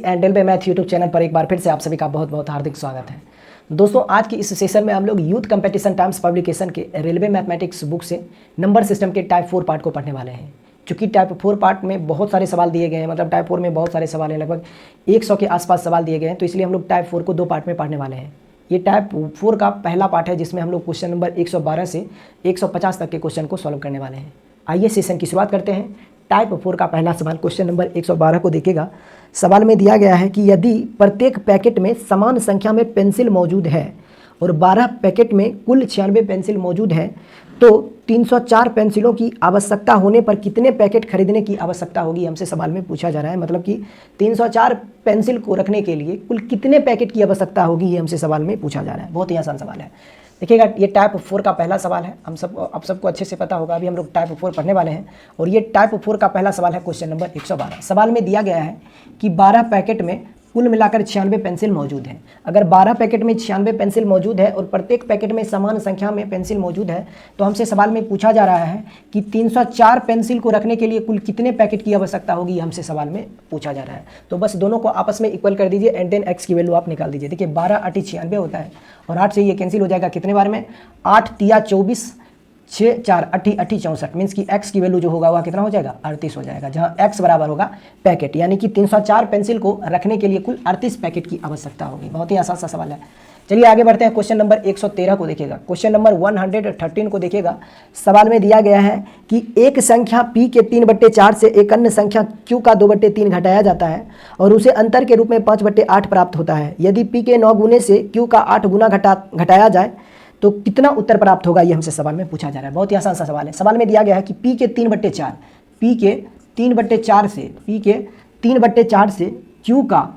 एंडल पे math YouTube channel पर एक बार फिर से आप सभी का बहुत बहुत हार्दिक स्वागत है। दोस्तों, आज की इस सेशन में हम लोग यूथ कंपटीशन टाइम्स पब्लिकेशन के रेलवे मैथमेटिक्स बुक से नंबर सिस्टम के टाइप 4 पार्ट को पढ़ने वाले हैं। चूँकि टाइप 4 पार्ट में बहुत सारे सवाल दिए गए हैं, मतलब टाइप 4 में बहुत सारे सवाल हैं, लगभग 100 के आसपास सवाल दिए गए हैं, तो इसलिए हम लोग टाइप 4 को 2 पार्ट में पढ़ने वाले हैं। ये टाइप 4 का पहला पार्ट है जिसमें हम लोग क्वेश्चन नंबर 112 से 150 तक के क्वेश्चन को सॉल्व करने वाले हैं। आइए सेशन की शुरुआत करते हैं। टाइप 4 का पहला सवाल क्वेश्चन नंबर 112 को देखिएगा। सवाल में दिया गया है कि यदि प्रत्येक पैकेट में समान संख्या में पेंसिल मौजूद है और 12 पैकेट में कुल 96 पेंसिल मौजूद है तो 304 पेंसिलों की आवश्यकता होने पर कितने पैकेट खरीदने की आवश्यकता होगी, हमसे सवाल में पूछा जा रहा है। मतलब कि 304 पेंसिल को रखने के लिए कुल कितने पैकेट की आवश्यकता होगी, ये हमसे सवाल में पूछा जा रहा है। बहुत ही आसान सवाल है। देखिएगा, ये टाइप 4 का पहला सवाल है। आप सबको अच्छे से पता होगा, अभी हम लोग टाइप 4 पढ़ने वाले हैं और ये टाइप 4 का पहला सवाल है क्वेश्चन नंबर 112। सवाल में दिया गया है कि 12 पैकेट में कुल मिलाकर 96 पेंसिल मौजूद हैं। अगर 12 पैकेट में 96 पेंसिल मौजूद है और प्रत्येक पैकेट में समान संख्या में पेंसिल मौजूद है तो हमसे सवाल में पूछा जा रहा है कि 304 पेंसिल को रखने के लिए कुल कितने पैकेट की आवश्यकता होगी, ये हमसे सवाल में पूछा जा रहा है। तो बस दोनों को आपस में इक्वल कर दीजिए एंड देन एक्स की वैल्यू आप निकाल दीजिए। देखिए 12 8 96 होता है और 8 से ये कैंसिल हो जाएगा कितने बार में, 8 तिया 24, 6 4 8 8 64 मीन्स की x की वैल्यू जो होगा वह कितना हो जाएगा, 38 हो जाएगा, जहां x बराबर होगा पैकेट, यानी कि 304 पेंसिल को रखने के लिए कुल 38 पैकेट की आवश्यकता होगी। बहुत ही आसान सा सवाल है। चलिए आगे बढ़ते हैं। क्वेश्चन नंबर 113 को देखिएगा। क्वेश्चन नंबर 113 को देखिएगा। सवाल में दिया गया है कि एक संख्या p के 3/4 से एक अन्य संख्या q का 2/3 घटाया जाता है और उसे अंतर के रूप में 5/8 प्राप्त होता है। यदि p के 9 गुने से q का 8 गुना घटाया जाए तो कितना उत्तर प्राप्त होगा, ये हमसे सवाल में पूछा जा रहा है। बहुत ही आसान सा सवाल है। सवाल में दिया गया है कि p के 3/4 से q का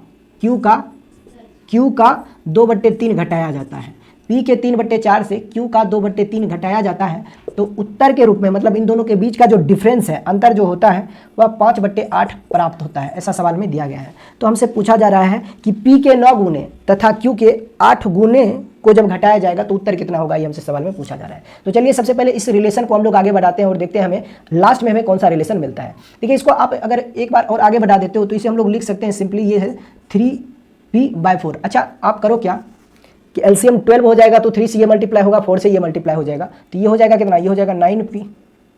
2/3 घटाया जाता है। p के 3/4 से q का 2/3 घटाया जाता है तो उत्तर के रूप में, मतलब इन दोनों के बीच का जो डिफरेंस है, अंतर जो होता है वह 5/8 प्राप्त होता है, ऐसा सवाल में दिया गया है। तो हमसे पूछा जा रहा है कि p के 9 गुने तथा q के 8 गुने को जब घटाया जाएगा तो उत्तर कितना होगा, ये हमसे सवाल में पूछा जा रहा है। तो चलिए सबसे पहले इस रिलेशन को हम लोग आगे बढ़ाते हैं और देखते हैं हमें लास्ट में हमें कौन सा रिलेशन मिलता है। देखिए, इसको आप अगर एक बार और आगे बढ़ा देते हो तो इसे हम लोग लिख सकते हैं सिंपली, ये है 3p/4। अच्छा, आप करो क्या कि एलसीएम 12 हो जाएगा तो 3 से ये मल्टीप्लाई होगा, 4 से ये मल्टीप्लाई हो जाएगा, तो ये हो जाएगा कितना, ये हो जाएगा 9p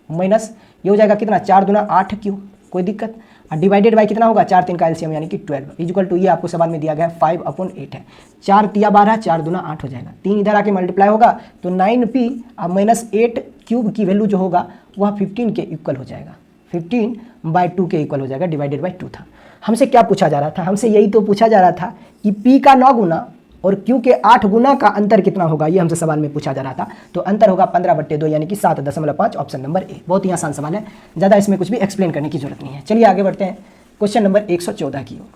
माइनस ये हो जाएगा कितना, 4 दूना 8q, कोई दिक्कत, और डिवाइडेड बाई कितना होगा, 4 3 का एलसीएम यानी कि 12 इक्वल टू, ये आपको सवाल में दिया गया है 5/8 है। 4 तिया 12, 4 दूना 8 हो जाएगा, 3 इधर आके मल्टीप्लाई होगा तो 9p माइनस 8 क्यूब की वैल्यू जो होगा वह 15 के इक्वल हो जाएगा, 15/2 के इक्वल हो जाएगा, डिवाइडेड बाई 2 था। हमसे क्या पूछा जा रहा था, हमसे यही तो पूछा जा रहा था कि p का 9 गुना और q के 8 गुना का अंतर कितना होगा, ये हमसे सवाल में पूछा जा रहा था। तो अंतर होगा 15/2 यानी कि 7.5, ऑप्शन नंबर ए। बहुत ही आसान सवाल है, ज़्यादा इसमें कुछ भी एक्सप्लेन करने की जरूरत नहीं है। चलिए आगे बढ़ते हैं क्वेश्चन नंबर 114 की ओर।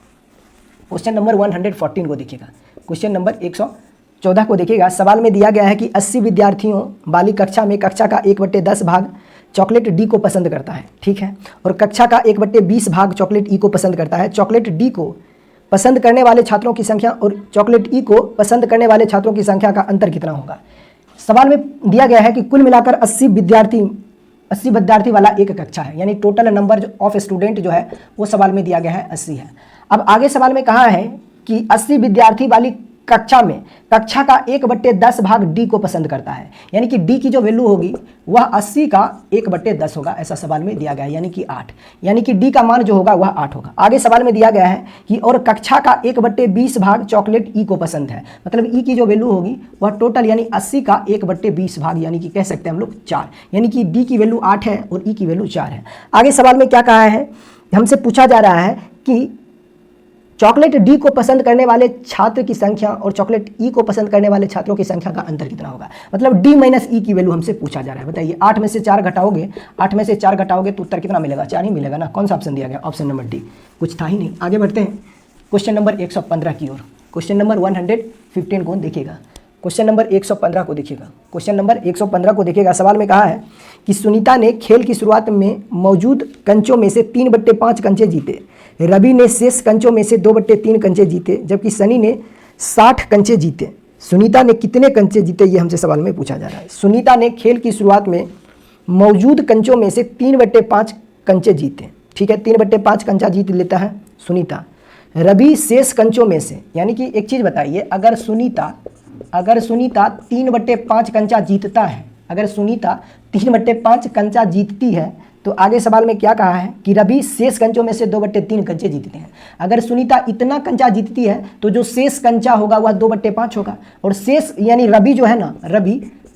क्वेश्चन नंबर 114 को देखिएगा। क्वेश्चन नंबर 114 को देखिएगा। सवाल में दिया गया है कि 80 विद्यार्थियों वाली कक्षा में कक्षा का 1/10 भाग चॉकलेट डी को पसंद करता है, ठीक है, और कक्षा का 1/20 भाग चॉकलेट ई को पसंद करता है। चॉकलेट डी को पसंद करने वाले छात्रों की संख्या और चॉकलेट ई को पसंद करने वाले छात्रों की संख्या का अंतर कितना होगा। सवाल में दिया गया है कि कुल मिलाकर 80 विद्यार्थी वाला एक कक्षा है, यानी टोटल नंबर ऑफ स्टूडेंट जो है वो सवाल में दिया गया है 80 है। अब आगे सवाल में कहा है कि 80 विद्यार्थी वाली कक्षा में कक्षा का 1/10 भाग डी को पसंद करता है, यानी कि डी की जो वैल्यू होगी वह 80 का 1/10 होगा, ऐसा सवाल में दिया गया है, यानी कि 8, यानी कि डी का मान जो होगा वह 8 होगा। आगे सवाल में दिया गया है कि और कक्षा का 1/20 भाग चॉकलेट ई को पसंद है, मतलब ई की जो वैल्यू होगी वह टोटल यानी 80 का 1/20 भाग, यानी कि कह सकते हैं हम लोग 4, यानी कि डी की वैल्यू 8 है और ई की वैल्यू 4 है। आगे सवाल में क्या कहा है, हमसे पूछा जा रहा है कि चॉकलेट डी को पसंद करने वाले छात्र की संख्या और चॉकलेट ई को पसंद करने वाले छात्रों की संख्या का अंतर कितना होगा, मतलब डी माइनस ई की वैल्यू हमसे पूछा जा रहा है। बताइए, 8 में से 4 घटाओगे, 8 में से 4 घटाओगे तो उत्तर कितना मिलेगा, 4 ही मिलेगा ना। कौन सा ऑप्शन दिया गया, ऑप्शन नंबर डी, कुछ था ही नहीं। आगे बढ़ते हैं क्वेश्चन नंबर 115 की ओर। क्वेश्चन नंबर 115 को देखिएगा। क्वेश्चन नंबर 115 को देखिएगा। क्वेश्चन नंबर 115 को देखिएगा। सवाल में कहा है कि सुनीता ने खेल की शुरुआत में मौजूद कंचों में से 3/5 कंचे जीते, रवि ने शेष कंचों में से 2/3 कंचे जीते, जबकि सनी ने 60 कंचे जीते। सुनीता ने कितने कंचे जीते, ये हमसे सवाल में पूछा जा रहा है। सुनीता ने खेल की शुरुआत में मौजूद कंचों में से 3/5 कंचे जीते, ठीक है, 3/5 कंचा जीत लेता है सुनीता। रवि शेष कंचों में से, यानी कि एक चीज़ बताइए, अगर सुनीता 3/5 कंचा जीतता है, अगर सुनीता 3/5 कंचा जीतती है, तो आगे सवाल में क्या कहा है कि रवि शेष कंचों में से 2/3 कंचे जीतते हैं। अगर सुनीता इतना कंचा जीतती है तो जो शेष कंचा होगा वह 2/5 होगा, और शेष यानी रवि जो है ना,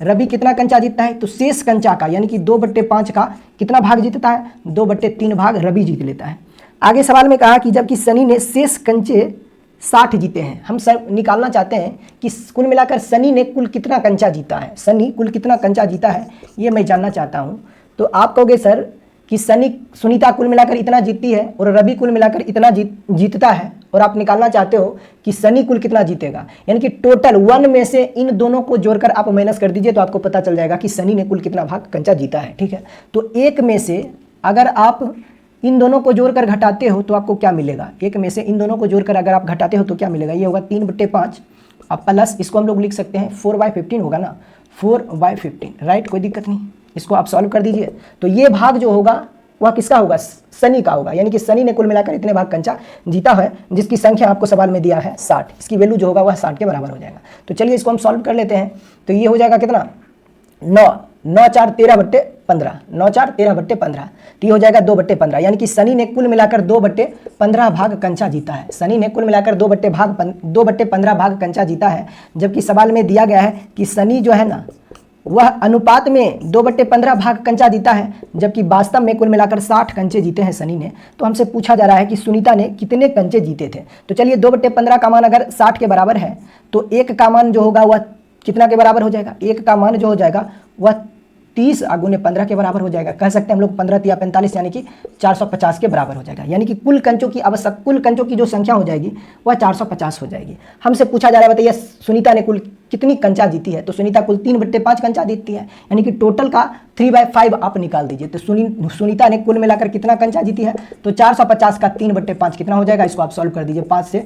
रवि कितना कंचा जीतता है, तो शेष कंचा का यानी कि 2/5 का कितना भाग जीतता है, 2/3 भाग रवि जीत लेता है। आगे सवाल में कहा कि जबकि सनी ने शेष कंचे 60 जीते हैं। हम सब निकालना चाहते हैं कि कुल मिलाकर सनी ने कुल कितना कंचा जीता है, सनी कुल कितना कंचा जीता है, ये मैं जानना चाहता हूँ। तो आप कहोगे सर कि सुनीता कुल मिलाकर इतना जीतती है और रवि कुल मिलाकर इतना जीतता है, और आप निकालना चाहते हो कि सनी कुल कितना जीतेगा, यानी कि टोटल 1 में से इन दोनों को जोड़कर आप माइनस कर दीजिए तो आपको पता चल जाएगा कि सनी ने कुल कितना भाग कंचा जीता है। ठीक है, तो 1 में से अगर आप इन दोनों को जोड़कर घटाते हो तो आपको क्या मिलेगा, 1 में से इन दोनों को जोड़कर अगर आप घटाते हो तो क्या मिलेगा, ये होगा 3/5 अब प्लस इसको हम लोग लिख सकते हैं 4/15 होगा ना, 4/15 राइट, कोई दिक्कत नहीं, इसको आप सॉल्व कर दीजिए। तो ये भाग जो होगा वह किसका होगा, सनी का होगा, यानी कि सनी ने कुल मिलाकर इतने भाग कंचा जीता है, जिसकी संख्या आपको सवाल में दिया है 60, इसकी वैल्यू जो होगा वह 60 के बराबर हो जाएगा। तो चलिए इसको हम सॉल्व कर लेते हैं। तो ये हो जाएगा कितना, 9 4 13/15, 9 4 13/15, तो ये हो जाएगा 2/15, यानी कि सनी ने कुल मिलाकर 2/15 भाग कंचा जीता है, सनी ने कुल मिलाकर 2/15 भाग कंचा जीता है। जबकि सवाल में दिया गया है कि सनी जो है ना वह अनुपात में 2/15 भाग कंचा जीता है, जबकि वास्तव में कुल मिलाकर 60 कंचे जीते हैं सनी ने। तो हमसे पूछा जा रहा है कि सुनीता ने कितने कंचे जीते थे। तो चलिए 2/15 का मान अगर 60 के बराबर है तो 1 का मान जो होगा वह कितना के बराबर हो जाएगा, 1 का मान जो हो जाएगा वह 30 गुने 15 के बराबर हो जाएगा। कह सकते हैं हम लोग 15 या 45 यानी कि 450 के बराबर हो जाएगा, यानी कि कुल कंचों की जो संख्या हो जाएगी वह 450 हो जाएगी। हमसे पूछा जा रहा है बताइए सुनीता ने कुल कितनी कंचा जीती है, तो सुनीता कुल 3/5 कंचा जीतती है, यानी कि टोटल का 3/5 आप निकाल दीजिए। तो सुनीता ने कुल मिलाकर कितना कंचा जीती है, तो 450 का 3/5 कितना हो जाएगा, इसको आप सॉल्व कर दीजिए, 5 से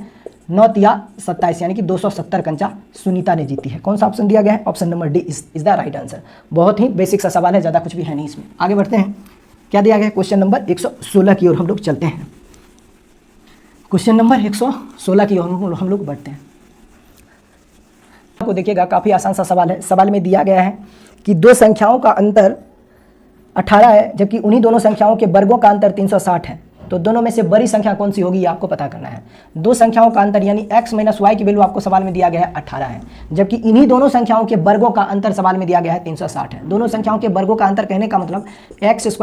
9 या 27 यानी कि 270 कंचा सुनीता ने जीती है। कौन सा ऑप्शन दिया गया है, option number D is the right answer. बहुत ही बेसिक सा सवाल है, ज़्यादा कुछ भी है नहीं इसमें। आगे बढ़ते हैं, क्या दिया गया है, क्वेश्चन नंबर 116 की ओर हम लोग चलते हैं। क्वेश्चन नंबर 116 की ओर हम लोग बढ़ते हैं। आपको देखिएगा काफ़ी आसान सा सवाल है। सवाल में दिया गया है कि दो संख्याओं का अंतर 18 है, जबकि उन्हीं दोनों संख्याओं के वर्गों का अंतर 360 है। तो दोनों में से बड़ी संख्या कौन सी होगी, ये आपको पता करना है। दो संख्याओं का अंतर यानी x - y की वैल्यू आपको सवाल में दिया गया है 18 है, जबकि इन्हीं दोनों संख्याओं के वर्गों का अंतर सवाल में दिया गया है 360 है। दोनों संख्याओं के वर्गों का अंतर कहने का मतलब x² -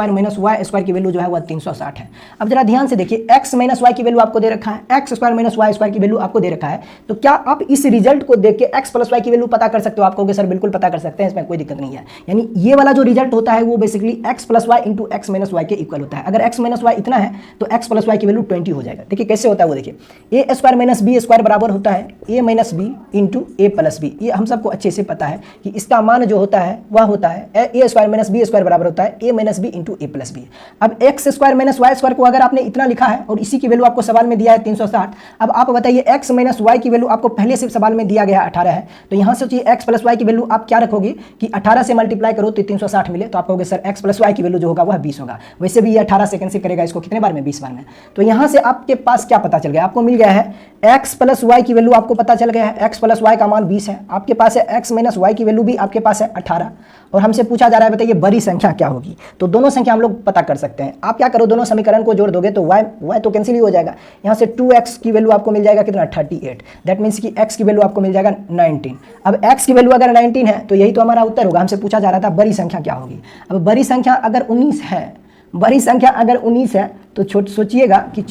y² की वैल्यू जो है वह 360 है। अब जरा ध्यान से देखिए, x - y की वैल्यू आपको दे रखा है, x² - y² की वैल्यू आपको दे रखा है। तो क्या आप इस रिजल्ट को देख के x + y की वैल्यू पता कर सकते हो? आप कहोगे सर बिल्कुल पता कर सकते हैं, इसमें कोई दिक्कत नहीं है। यानी ये वाला जो रिजल्ट होता है वो basically x + y × x - y के इक्वल होता है। अगर x - y इतना है तो x + y की वैल्यू 20 हो जाएगा। देखिए कैसे होता है वो, देखिए a² - b² बराबर होता है a - b × a + b। ये हम सबको अच्छे से पता है कि इसका मान जो होता है वह होता है a² - b² बराबर होता है a - b × a + b। अब x² - y² को अगर आपने इतना लिखा है और इसी की वैल्यू आपको सवाल में दिया है 360। अब आप बताइए x - y की वैल्यू आपको पहले से सवाल में दिया गया है 18 है, तो यहाँ से सोचिए x + y की वैल्यू आप क्या रखोगे कि 18 से मल्टीप्लाई करो तो 360 मिले, तो आप कहोगे सर x + y की वैल्यू जो होगा वह 20 होगा। वैसे भी ये 18 सेकंड से करेगा इसको कितने बार में, 20 बार में। तो यहाँ से आपके पास क्या पता चल गया, आपको मिल गया है x + y की वैल्यू आपको पता चल गया है, x + y का मान 20 है, आपके पास है x - y की वैल्यू भी आपके पास है 18, और हमसे पूछा जा रहा है बताइए बड़ी संख्या क्या होगी। तो दोनों संख्या हम लोग पता कर सकते हैं। आप क्या करो, दोनों समीकरण को जोड़ दोगे तो y तो कैंसिल ही हो जाएगा। यहाँ से 2x की वैल्यू आपको मिल जाएगा कितना, 38। दैट मीन्स कि x की वैल्यू आपको मिल जाएगा 19। अब x की वैल्यू अगर 19 है तो यही तो हमारा उत्तर होगा। हमसे पूछा जा रहा था बड़ी संख्या क्या होगी। अब बड़ी संख्या अगर 19 है, बड़ी संख्या अगर 19 है तो सोचिएगा कि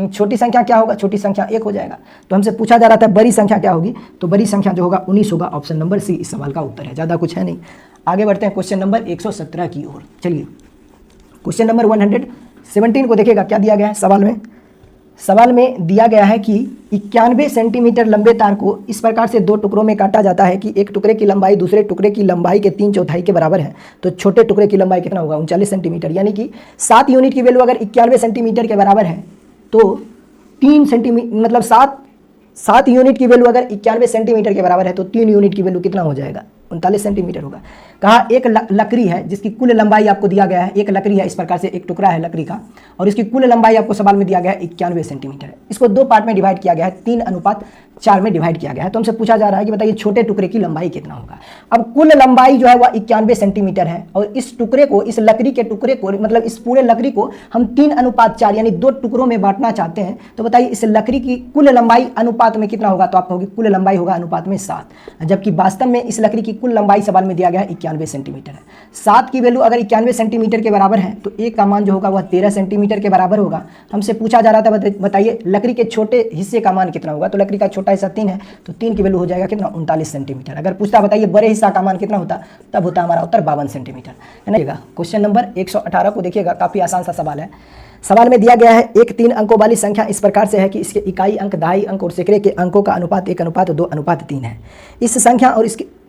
छोटी संख्या क्या होगा, छोटी संख्या 1 हो जाएगा। तो हमसे पूछा जा रहा था बड़ी संख्या क्या होगी, तो बड़ी संख्या जो होगा 19 होगा। ऑप्शन नंबर सी इस सवाल का उत्तर है, ज़्यादा कुछ है नहीं। आगे बढ़ते हैं क्वेश्चन नंबर 117 की ओर। चलिए क्वेश्चन नंबर 117 को देखिएगा क्या दिया गया है सवाल में। सवाल में दिया गया है कि 91 सेंटीमीटर लंबे तार को इस प्रकार से 2 टुकड़ों में काटा जाता है कि एक टुकड़े की लंबाई दूसरे टुकड़े की लंबाई के 3/4 के बराबर है। तो छोटे टुकड़े की लंबाई कितना होगा, 39 सेंटीमीटर। यानी कि 7 यूनिट की वैल्यू अगर 91 सेंटीमीटर के बराबर है तो 3 सेंटीमीटर मतलब 7 यूनिट की वैल्यू अगर 91 सेंटीमीटर के बराबर है तो 3 यूनिट की वैल्यू कितना हो जाएगा, 39 सेंटीमीटर होगा। कहा एक लकड़ी है जिसकी कुल लंबाई आपको दिया गया है, एक लकड़ी है इस प्रकार से, एक टुकड़ा है लकड़ी का और इसकी कुल लंबाई आपको सवाल में दिया गया है 91 सेंटीमीटर है। इसको 2 पार्ट में डिवाइड किया गया है, 3:4 में डिवाइड किया गया है। तो हमसे पूछा जा रहा है कि बताइए छोटे टुकड़े की लंबाई कितना होगा। अब कुल लंबाई जो है वह 91 सेंटीमीटर है और इस टुकड़े को, इस लकड़ी के टुकड़े को, मतलब इस पूरे लकड़ी को हम 3:4 यानी 2 टुकड़ों में बांटना चाहते हैं। तो बताइए इस लकड़ी की कुल लंबाई अनुपात में कितना होगा। तो आप कहोगे कुल लंबाई होगा अनुपात में 7, जबकि वास्तव में इस लकड़ी की कुल लंबाई सवाल में दिया गया है 91 सेंटीमीटर है। 7 की वैल्यू अगर 91 सेंटीमीटर के बराबर है तो एक का मान जो होगा वह 13 सेंटीमीटर के बराबर होगा। हमसे पूछा जा रहा था बताइए लकड़ी के छोटे हिस्से का मान कितना होगा। तो लकड़ी का छोटा हिस्सा 3 है तो 3 की वैल्यू हो जाएगा कितना, 39 सेंटीमीटर। अगर पूछता बताइए बड़े हिस्सा का मान कितना होता, तब होता हमारा उत्तर 52 सेंटीमीटर है ना। क्वेश्चन नंबर 118 को देखिएगा, काफी आसान सा सवाल है। सवाल में दिया गया है एक 3 अंकों वाली संख्या इस प्रकार से है कि इसके इकाई अंक, दहाई अंक और सैकड़े के अंकों का अनुपात 1:2:3 है। इस संख्या और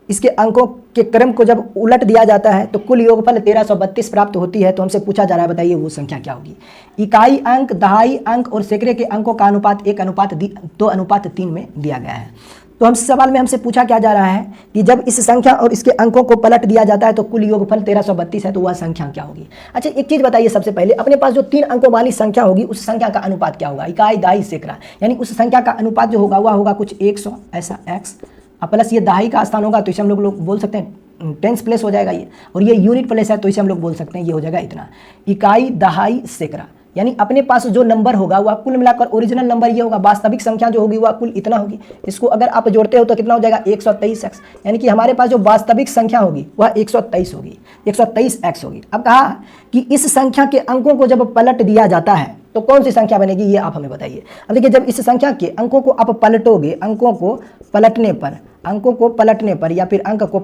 इसके अंकों के क्रम को जब उलट दिया जाता है तो कुल योगफल 1332 प्राप्त होती है। तो हमसे पूछा जा रहा है बताइए वो संख्या क्या होगी। इकाई अंक, दहाई अंक और सैकड़े के अंकों का अनुपात 1:2:3 में दिया गया है। तो हम सवाल में हमसे पूछा क्या जा रहा है कि जब इस संख्या और इसके अंकों को पलट दिया जाता है तो कुल योगफल 1332 है, तो वह संख्या क्या होगी। अच्छा एक चीज बताइए, सबसे पहले अपने पास जो 3 अंकों वाली संख्या होगी उस संख्या का अनुपात क्या होगा। इकाई, दहाई, सैकड़ा, यानी उस संख्या का अनुपात जो होगा वह होगा कुछ 100 ऐसा x प्लस ये दहाई का स्थान होगा तो इसे हम लोग बोल सकते हैं टेंस प्लेस हो जाएगा ये, और ये यूनिट प्लेस है तो इसे हम लोग बोल सकते हैं ये हो जाएगा इतना। इकाई, दहाई, सैकड़ा, यानी अपने पास जो नंबर होगा वह कुल मिलाकर ओरिजिनल नंबर ये होगा, वास्तविक संख्या जो होगी वह कुल इतना होगी। इसको अगर आप जोड़ते हो तो कितना हो जाएगा 123x, यानी कि हमारे पास जो वास्तविक संख्या होगी वह 123 होगी, 123x होगी। अब कहा कि इस संख्या के अंकों को जब पलट दिया जाता है तो कौन सी संख्या बनेगी ये आप हमें बताइए। अब देखिए जब इस संख्या के अंकों को आप पलटोगे, अंकों को पलटने पर या फिर अंक को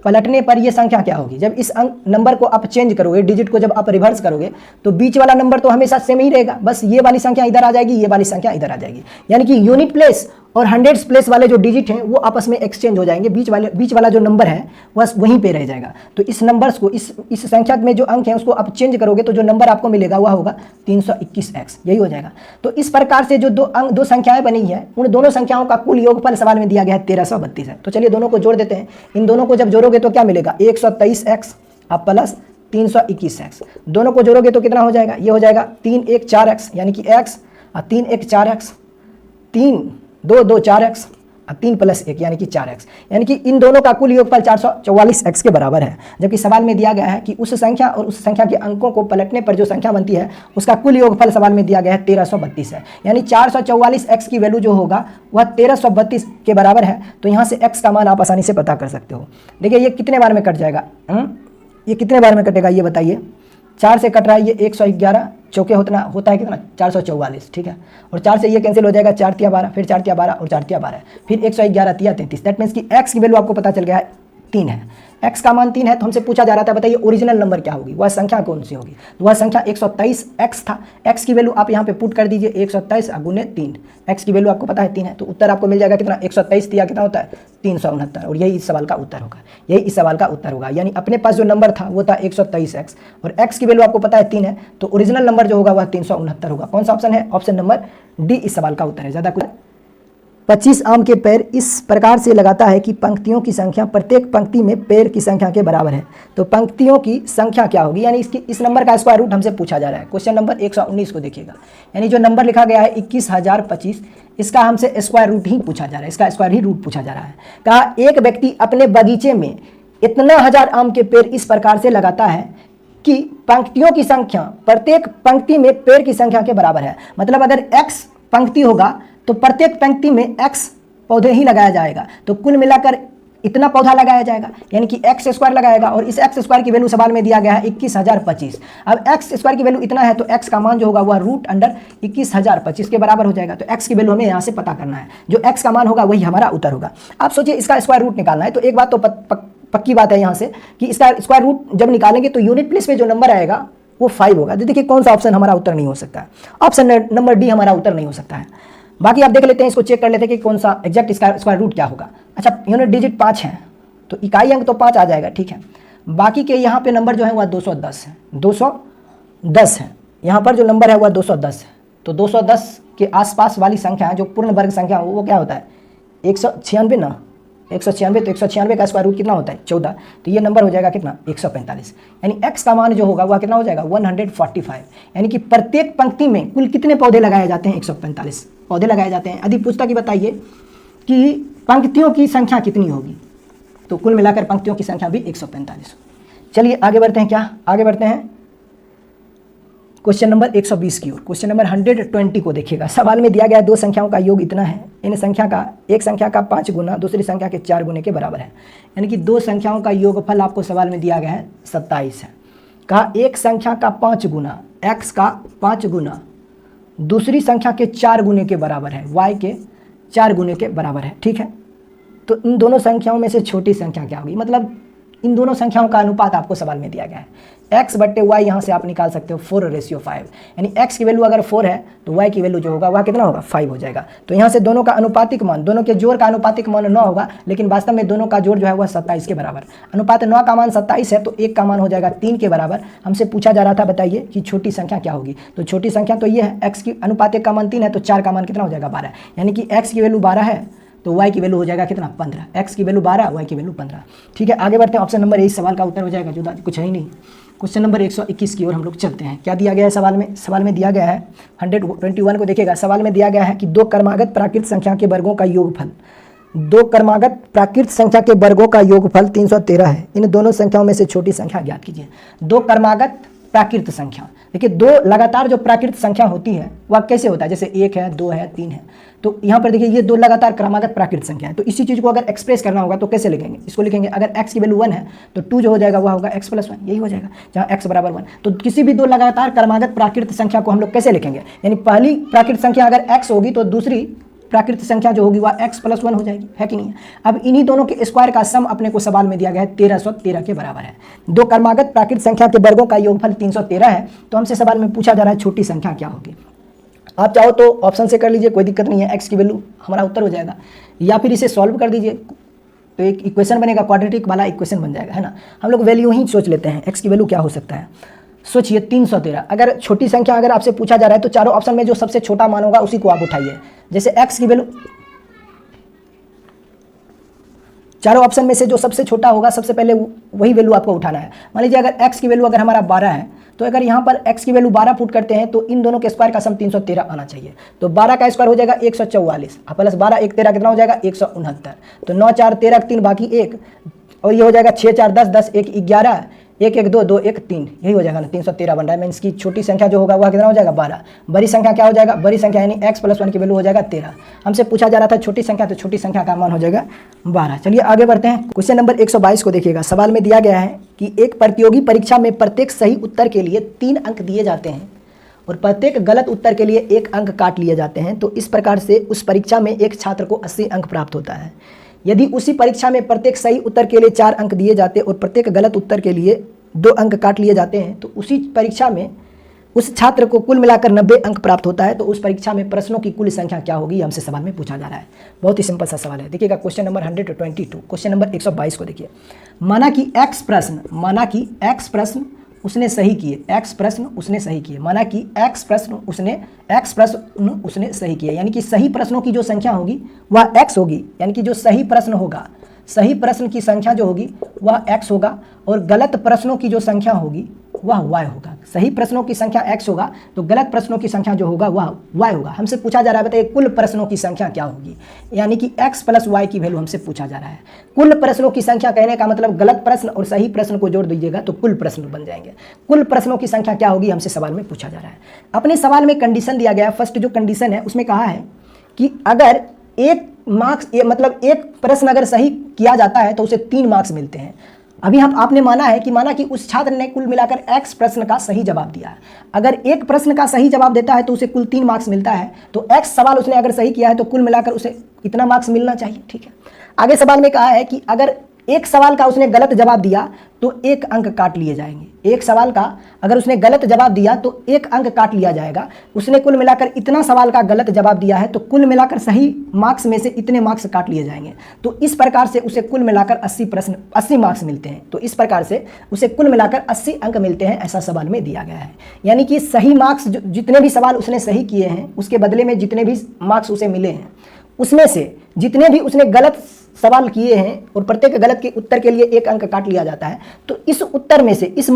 पलटने पर ये संख्या क्या होगी। जब इस अंक नंबर को आप चेंज करोगे, डिजिट को जब आप रिवर्स करोगे तो बीच वाला नंबर तो हमेशा सेम ही रहेगा, बस ये वाली संख्या इधर आ जाएगी, ये वाली संख्या इधर आ जाएगी, यानी कि यूनिट प्लेस और हंड्रेड्स प्लेस वाले जो डिजिट हैं वो आपस में एक्सचेंज हो जाएंगे, बीच वाला जो नंबर है बस वहीं पे रह जाएगा। तो इस नंबर्स को इस संख्या में जो अंक है उसको आप चेंज करोगे तो जो नंबर आपको मिलेगा वह होगा 321x, यही हो जाएगा। तो इस प्रकार से जो दो संख्याएं बनी है उन दोनों संख्याओं का कुल योगफल सवाल में दिया गया है 1332 है। तो चलिए दोनों को जोड़ देते हैं। इन दोनों को जब जोड़ोगे तो क्या मिलेगा 123x प्लस 321x, दोनों को जोड़ोगे तो कितना हो जाएगा, ये हो जाएगा 3 1 4x, यानी कि x 3 1 4x, 3 2 2 4x, 3 प्लस 1 यानी कि 4x, यानी कि इन दोनों का कुल योगफल 444x के बराबर है। जबकि सवाल में दिया गया है कि उस संख्या और उस संख्या के अंकों को पलटने पर जो संख्या बनती है उसका कुल योगफल सवाल में दिया गया है 1332 है, यानी 444x की वैल्यू जो होगा वह 1332 के बराबर है। तो यहाँ से x का मान आप आसानी से पता कर सकते हो। देखिए ये कितने बार में कट जाएगा, ये कितने बार में कटेगा ये बताइए। 4 से कट रहा है ये 111, चौके होता है कितना 444, ठीक है। और 4 से ये कैंसिल हो जाएगा, 4 तिया 12, फिर 4 तिया 12 और 4 तिया 12, फिर 111 तिया 33। दैट मीन्स कि x की वैल्यू आपको पता चल गया है 3 है, x का मान 3 है। तो हमसे पूछा जा रहा था बताइए ओरिजिनल नंबर क्या होगी, वह संख्या कौन सी होगी। तो वह संख्या 123x था, x की वैल्यू आप यहाँ पे पुट कर दीजिए 123 गुने 3, x की वैल्यू आपको पता है 3 है, तो उत्तर आपको मिल जाएगा कितना 123 तिया कितना होता है 369, और यही इस सवाल का उत्तर होगा, यानी अपने पास जो नंबर था वो था 123x और x की वैल्यू आपको पता है 3 है, तो ओरिजिनल नंबर जो होगा वह 369 होगा। कौन सा ऑप्शन है, ऑप्शन नंबर डी इस सवाल का उत्तर है। ज़्यादा कुछ 25 आम के पैर इस प्रकार से लगाता है कि पंक्तियों की संख्या प्रत्येक पंक्ति में पैर की संख्या के बराबर है। तो पंक्तियों की संख्या क्या होगी, यानी इस नंबर का स्क्वायर रूट हमसे पूछा जा रहा है। क्वेश्चन नंबर 119 को देखिएगा, यानी जो नंबर लिखा गया है 21025, इसका हमसे स्क्वायर रूट ही पूछा जा रहा है, इसका स्क्वायर ही रूट पूछा जा रहा है। कहा एक व्यक्ति अपने बगीचे में इतना 1000 आम के पेड़ इस प्रकार से लगाता है कि पंक्तियों की संख्या प्रत्येक पंक्ति में पेड़ की संख्या के बराबर है। मतलब अगर x पंक्ति होगा तो प्रत्येक पंक्ति में x पौधे ही लगाया जाएगा, तो कुल मिलाकर इतना पौधा लगाया जाएगा, यानी कि x स्क्वायर लगाएगा। और इस x स्क्वायर की वैल्यू सवाल में दिया गया है 21025। अब x स्क्वायर की वैल्यू इतना है तो x का मान जो होगा वह रूट अंडर 21025 के बराबर हो जाएगा। तो x की वैल्यू हमें यहाँ से पता करना है, जो x का मान होगा वही हमारा उत्तर होगा। आप सोचिए इसका स्क्वायर रूट निकालना है, तो एक बात तो पक्की बात है यहाँ से कि इसका स्क्वायर रूट जब निकालेंगे तो यूनिट प्लेस में जो नंबर आएगा वो 5 होगा। देखिए कौन सा ऑप्शन हमारा उत्तर नहीं हो सकता है, ऑप्शन नंबर डी हमारा उत्तर नहीं हो सकता है। बाकी आप देख लेते हैं, इसको चेक कर लेते हैं कि कौन सा एग्जैक्ट इसका स्क्वायर रूट क्या होगा। अच्छा यूनिट डिजिट 5 है तो इकाई अंक तो 5 आ जाएगा, ठीक है। बाकी के यहाँ पे नंबर जो है वह 210 है, 210 है, यहाँ पर जो नंबर है वह 210 है। तो 210 के आसपास वाली संख्या जो पूर्ण वर्ग संख्या वो क्या होता है 196 ना, 196, तो 196 का स्क्वायर रूट कितना होता है 14, तो ये नंबर हो जाएगा कितना 145। यानी x का मान जो होगा वह कितना हो जाएगा 145। यानी कि प्रत्येक पंक्ति में कुल कितने पौधे लगाए जाते हैं 145 पौधे लगाए जाते हैं। यदि पूछता कि बताइए कि पंक्तियों की संख्या कितनी होगी, तो कुल मिलाकर पंक्तियों की संख्या भी 145। चलिए आगे बढ़ते हैं, क्या आगे बढ़ते हैं क्वेश्चन नंबर 120 की ओर। क्वेश्चन नंबर 120 को देखिएगा। सवाल में दिया गया दो संख्याओं का योग इतना है, इन संख्या का एक संख्या का 5 गुना दूसरी संख्या के 4 गुने के बराबर है। यानी कि दो संख्याओं का योगफल आपको सवाल में दिया गया है 27 है। कहा एक संख्या का 5 गुना x का 5 गुना दूसरी संख्या के 4 गुने के बराबर है, y के 4 गुने के बराबर है। ठीक है, तो इन दोनों संख्याओं में से छोटी संख्या क्या होगी, मतलब इन दोनों संख्याओं का अनुपात आपको सवाल में दिया गया है। x बट्टे y यहाँ से आप निकाल सकते हो 4:5, यानी x की वैल्यू अगर 4 है तो y की वैल्यू जो होगा वह कितना होगा 5 हो जाएगा। तो यहाँ से दोनों का अनुपातिक मान, दोनों के जोड़ का अनुपातिक मान 9 होगा, लेकिन वास्तव में दोनों का जोड़ जो है वह 27 के बराबर। अनुपात 9 का मान 27 है, तो 1 का मान हो जाएगा 3 के बराबर। हमसे पूछा जा रहा था बताइए कि छोटी संख्या क्या होगी, तो छोटी संख्या तो ये है, x की अनुपातिक का मान 3 है, तो 4 का मान कितना हो जाएगा 12। यानी कि x की वैल्यू 12 है तो y की वैल्यू हो जाएगा कितना 15। x की वैल्यू 12, y की वैल्यू 15। ठीक है, आगे बढ़ते हैं। ऑप्शन नंबर 1 सवाल का उत्तर हो जाएगा, जो कुछ है ही नहीं। क्वेश्चन नंबर 121 की ओर हम लोग चलते हैं। क्या दिया गया है सवाल में? सवाल में दिया गया है 121 को देखिएगा। सवाल में दिया गया है कि दो क्रमागत प्राकृत संख्या के वर्गों का योगफल, दो क्रमागत प्राकृत संख्या के वर्गों का योगफल 313 है। इन दोनों संख्याओं में से छोटी संख्या ज्ञात कीजिए। दो क्रमागत प्राकृत संख्या, देखिए दो लगातार जो प्राकृत संख्या होती है वह कैसे होता है, जैसे 1 है 2 है 3 है, तो यहाँ पर देखिए ये दो लगातार क्रमागत प्राकृत संख्या है। तो इसी चीज़ को अगर एक्सप्रेस करना होगा तो कैसे लिखेंगे, इसको लिखेंगे अगर x की वैल्यू 1 है तो 2 जो हो जाएगा वह होगा x + 1, यही हो जाएगा जहाँ x बराबर 1। तो किसी भी दो लगातार क्रमागत प्राकृत संख्या को हम लोग कैसे लिखेंगे, यानी पहली प्राकृत संख्या अगर x होगी तो दूसरी प्राकृत संख्या जो होगी वह x + 1 हो जाएगी, है कि नहीं है। अब इन्हीं दोनों के स्क्वायर का सम अपने को सवाल में दिया गया है 1313 के बराबर है। दो क्रमागत प्राकृत संख्या के वर्गों का योगफल 313 है। तो हमसे सवाल में पूछा जा रहा है छोटी संख्या क्या होगी। आप चाहो तो ऑप्शन से कर लीजिए, कोई दिक्कत नहीं है, x की वैल्यू हमारा उत्तर हो जाएगा, या फिर इसे सॉल्व कर दीजिए तो एक इक्वेशन बनेगा, क्वाड्रेटिक वाला इक्वेशन बन जाएगा, है ना। हम लोग वैल्यू ही सोच लेते हैं, x की वैल्यू क्या हो सकता है। सोचिए 313, अगर छोटी संख्या अगर आपसे पूछा जा रहा है तो चारों ऑप्शन में जो सबसे छोटा मान होगा उसी को आप उठाइए। जैसे x की वैल्यू, चारों ऑप्शन में से जो सबसे छोटा होगा सबसे पहले वही वैल्यू आपको उठाना है। मान लीजिए अगर x की वैल्यू अगर हमारा 12 है, तो अगर यहाँ पर x की वैल्यू 12 पुट करते हैं तो इन दोनों के स्क्वायर का सम 313 आना चाहिए। तो 12 का स्क्वायर हो जाएगा 144 प्लस 12 1 13 कितना हो जाएगा 169। तो 9 4 13 3 बाकी 1, और ये हो जाएगा 6 4 10 10 1 11 1 1 2 2 1 3, यही हो जाएगा ना 313 बन रहा है। मीन्स की छोटी संख्या जो होगा वह कितना हो जाएगा 12। बड़ी संख्या क्या हो जाएगा, बड़ी संख्या यानी x + 1 की वैल्यू हो जाएगा 13। हमसे पूछा जा रहा था छोटी संख्या, तो छोटी संख्या का मान हो जाएगा 12। चलिए आगे बढ़ते हैं। क्वेश्चन नंबर 122 को देखिएगा। सवाल में दिया गया है कि एक प्रतियोगी परीक्षा में प्रत्येक सही उत्तर के लिए 3 अंक दिए जाते हैं और प्रत्येक गलत उत्तर के लिए 1 अंक काट लिए जाते हैं। तो इस प्रकार से उस परीक्षा में एक छात्र को 80 अंक प्राप्त होता है। यदि उसी परीक्षा में प्रत्येक सही उत्तर के लिए 4 अंक दिए जाते और प्रत्येक गलत उत्तर के लिए 2 अंक काट लिए जाते हैं, तो उसी परीक्षा में उस छात्र को कुल मिलाकर 90 अंक प्राप्त होता है। तो उस परीक्षा में प्रश्नों की कुल संख्या क्या होगी, हमसे सवाल में पूछा जा रहा है। बहुत ही सिंपल सा सवाल है, देखिएगा क्वेश्चन नंबर 122। क्वेश्चन नंबर 122 को देखिए। माना कि x प्रश्न उसने सही किए, x प्रश्न उसने सही किए, माना कि x प्रश्न उसने सही किए, यानी कि सही प्रश्नों की जो संख्या होगी वह x होगी, यानी कि जो सही प्रश्न होगा, सही प्रश्न की संख्या जो होगी वह x होगा, और गलत प्रश्नों की जो संख्या होगी वह y होगा। सही प्रश्नों की संख्या x होगा तो गलत प्रश्नों की संख्या जो होगा वह y होगा। हमसे पूछा जा रहा है बताइए कुल प्रश्नों की संख्या क्या होगी, यानी कि x + y की वैल्यू हमसे पूछा जा रहा है। कुल प्रश्नों की संख्या कहने का मतलब गलत प्रश्न और सही प्रश्न को जोड़ दीजिएगा तो कुल प्रश्न बन जाएंगे। कुल प्रश्नों की संख्या क्या होगी, हमसे सवाल में पूछा जा रहा है। अपने सवाल में कंडीशन दिया गया है। फर्स्ट जो कंडीशन है उसमें कहा है कि अगर एक मार्क्स मतलब एक प्रश्न अगर सही किया जाता है तो उसे 3 मार्क्स मिलते हैं। अभी आपने माना कि उस छात्र ने कुल मिलाकर x प्रश्न का सही जवाब दिया है। अगर एक प्रश्न का सही जवाब देता है तो उसे कुल 3 मार्क्स मिलता है। तो x सवाल उसने अगर सही किया है तो कुल मिलाकर उसे इतना मार्क्स मिलना चाहिए। ठीक है, आगे सवाल में कहा है कि अगर एक सवाल का उसने गलत जवाब दिया तो 1 अंक काट लिए जाएंगे। एक सवाल का अगर उसने गलत जवाब दिया तो 1 अंक काट लिया जाएगा। उसने कुल मिलाकर इतना सवाल का गलत जवाब दिया है तो कुल मिलाकर सही मार्क्स में से इतने मार्क्स काट लिए जाएंगे। तो इस प्रकार से उसे कुल मिलाकर 80 मार्क्स मिलते हैं। तो इस प्रकार से उसे कुल मिलाकर 80 अंक मिलते हैं, ऐसा सवाल में दिया गया है। यानी कि सही मार्क्स जितने भी सवाल उसने सही किए हैं उसके बदले में जितने भी मार्क्स उसे मिले हैं उसमें से जितने भी उसने गलत सवाल किए हैं और प्रत्येक गलत के उत्तर के लिए 1 अंक काट लिया जाता है। तो इस उत्तर में से इस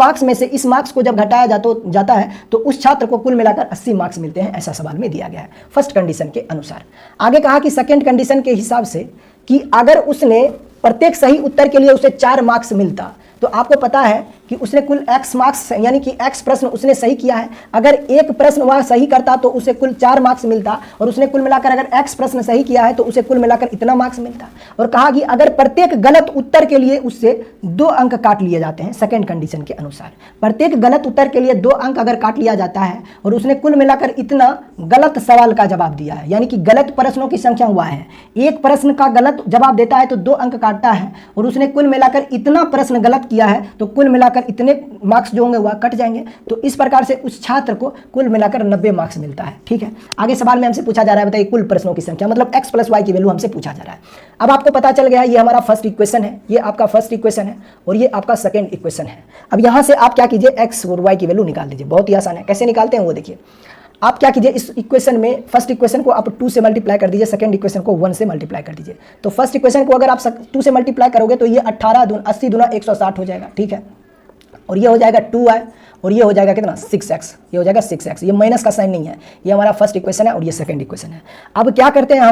मार्क्स को जब घटाया जाता है तो उस छात्र को कुल मिलाकर 80 मार्क्स मिलते हैं, ऐसा सवाल में दिया गया है फर्स्ट कंडीशन के अनुसार। आगे कहा कि सेकंड कंडीशन के हिसाब से कि अगर उसने प्रत्येक सही उत्तर के लिए उसे 4 मार्क्स मिलता तो आपको पता है कि उसने कुल x मार्क्स यानी कि x प्रश्न उसने सही किया है। अगर एक प्रश्न वह सही करता तो उसे कुल 4 मार्क्स मिलता और उसने कुल मिलाकर अगर x प्रश्न सही किया है तो उसे कुल मिलाकर इतना मार्क्स मिलता। और कहा कि अगर प्रत्येक गलत उत्तर के लिए उससे 2 अंक काट लिए जाते हैं सेकंड कंडीशन के अनुसार। प्रत्येक गलत उत्तर के लिए 2 अंक अगर काट लिया जाता है और उसने कुल मिलाकर इतना गलत सवाल का जवाब दिया है, यानी कि गलत प्रश्नों की संख्या हुआ है, एक प्रश्न का गलत जवाब देता है तो 2 अंक काटता है और उसने कुल मिलाकर इतना प्रश्न गलत किया है तो कुल मिलाकर इतने मार्क्स जो होंगे वह कट जाएंगे। तो इस प्रकार से उस छात्र को कुल मिलाकर 90 मार्क्स मिलता है। ठीक है, आगे सवाल में हमसे पूछा जा रहा है, बताइए कुल प्रश्नों की संख्या, मतलब x + y की वैल्यू हमसे पूछा जा रहा है। अब आपको पता चल गया है ये हमारा फर्स्ट इक्वेशन है, ये आपका फर्स्ट इक्वेशन है और ये आपका सेकंड इक्वेशन है। अब यहाँ से आप क्या कीजिए, x और y की वैल्यू निकाल दीजिए। बहुत ही आसान है, कैसे निकालते हैं वो देखिए। आप क्या कीजिए, इस इक्वेशन में फर्स्ट इक्वेशन को आप 2 से मल्टीप्लाई कर दीजिए, सेकंड इक्वेशन को 1 से मल्टीप्लाई कर दीजिए। तो फर्स्ट इक्वेशन को अगर आप 2 से मल्टीप्लाई करोगे तो ये 18 दूना 80 दूना 160 हो जाएगा। ठीक है, और ये हो जाएगा 2y और ये हो जाएगा कितना 6x, ये हो जाएगा 6x। ये माइनस का साइन नहीं है, ये हमारा फर्स्ट इक्वेशन है और ये सेकंड इक्वेशन है। अब क्या करते हैं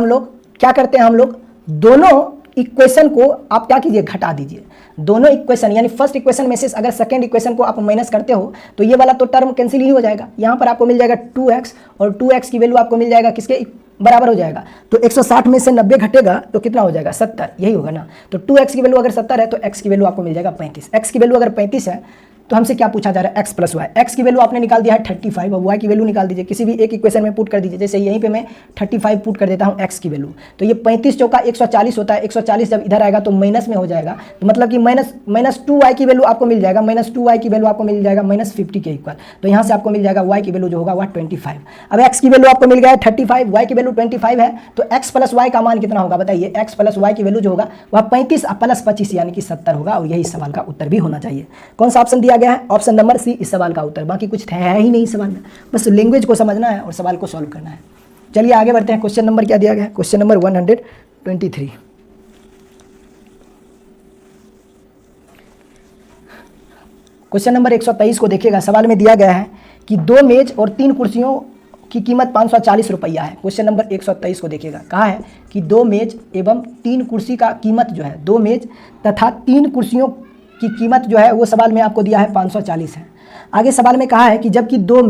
हम लोग दोनों इक्वेशन को आप क्या कीजिए, घटा दीजिए। दोनों इक्वेशन यानी फर्स्ट इक्वेशन में से अगर सेकंड इक्वेशन को आप माइनस करते हो तो ये वाला तो टर्म कैंसिल ही हो जाएगा। यहाँ पर आपको मिल जाएगा 2x और 2x की वैल्यू आपको मिल जाएगा किसके बराबर हो जाएगा। तो 160 में से 90 घटेगा तो कितना हो जाएगा 70, यही होगा ना। तो 2x की वैल्यू अगर 70 है तो x की वैल्यू आपको मिल जाएगा 35। x की वैल्यू अगर 35 है तो हमसे क्या पूछा जा रहा है, x + y। x की वैल्यू आपने निकाल दिया है 35 और y की वैल्यू निकाल दीजिए, किसी भी एक इक्वेशन में पुट कर दीजिए। जैसे यहीं पे मैं 35 पुट कर देता हूँ x की वैल्यू, तो ये 35 चौका 140 होता है। 140 जब इधर आएगा तो माइनस में हो जाएगा, तो मतलब कि माइनस 2y की वैल्यू आपको मिल जाएगा, -2y की वैल्यू आपको मिल जाएगा -50 के इक्वल। तो यहाँ से आपको मिल जाएगा y की वैल्यू जो होगा वह 25। अब x की वैल्यू आपको मिल गया है 35, y की वैल्यू 25 है, तो x + y का मान कितना होगा बताइए। x + y की वैल्यू जो होगा वह 35 + 25 यानी कि 70 होगा और यही सवाल का उत्तर भी होना चाहिए। कौन सा ऑप्शन दिया गया है, ऑप्शन नंबर सी इस सवाल का उत्तर। बाकी कुछ है ही नहीं सवाल में, बस लैंग्वेज को समझना है और सवाल को सॉल्व करना है। चलिए आगे बढ़ते हैं। क्वेश्चन नंबर क्या दिया गया है, क्वेश्चन नंबर 123। क्वेश्चन नंबर 123 को देखिएगा। सवाल में दिया गया है कि 2 मेज और 3 कुर्सियों की कीमत 540 रुपया है। क्वेश्चन नंबर 123 को देखिएगा। कहा है कि 2 मेज एवं 3 कुर्सी का कीमत जो है, 2 मेज तथा 3 कुर्सियों की कीमत जो है वो सवाल में आपको दिया है 540 है। आगे सवाल में कहा है कि जबकि 2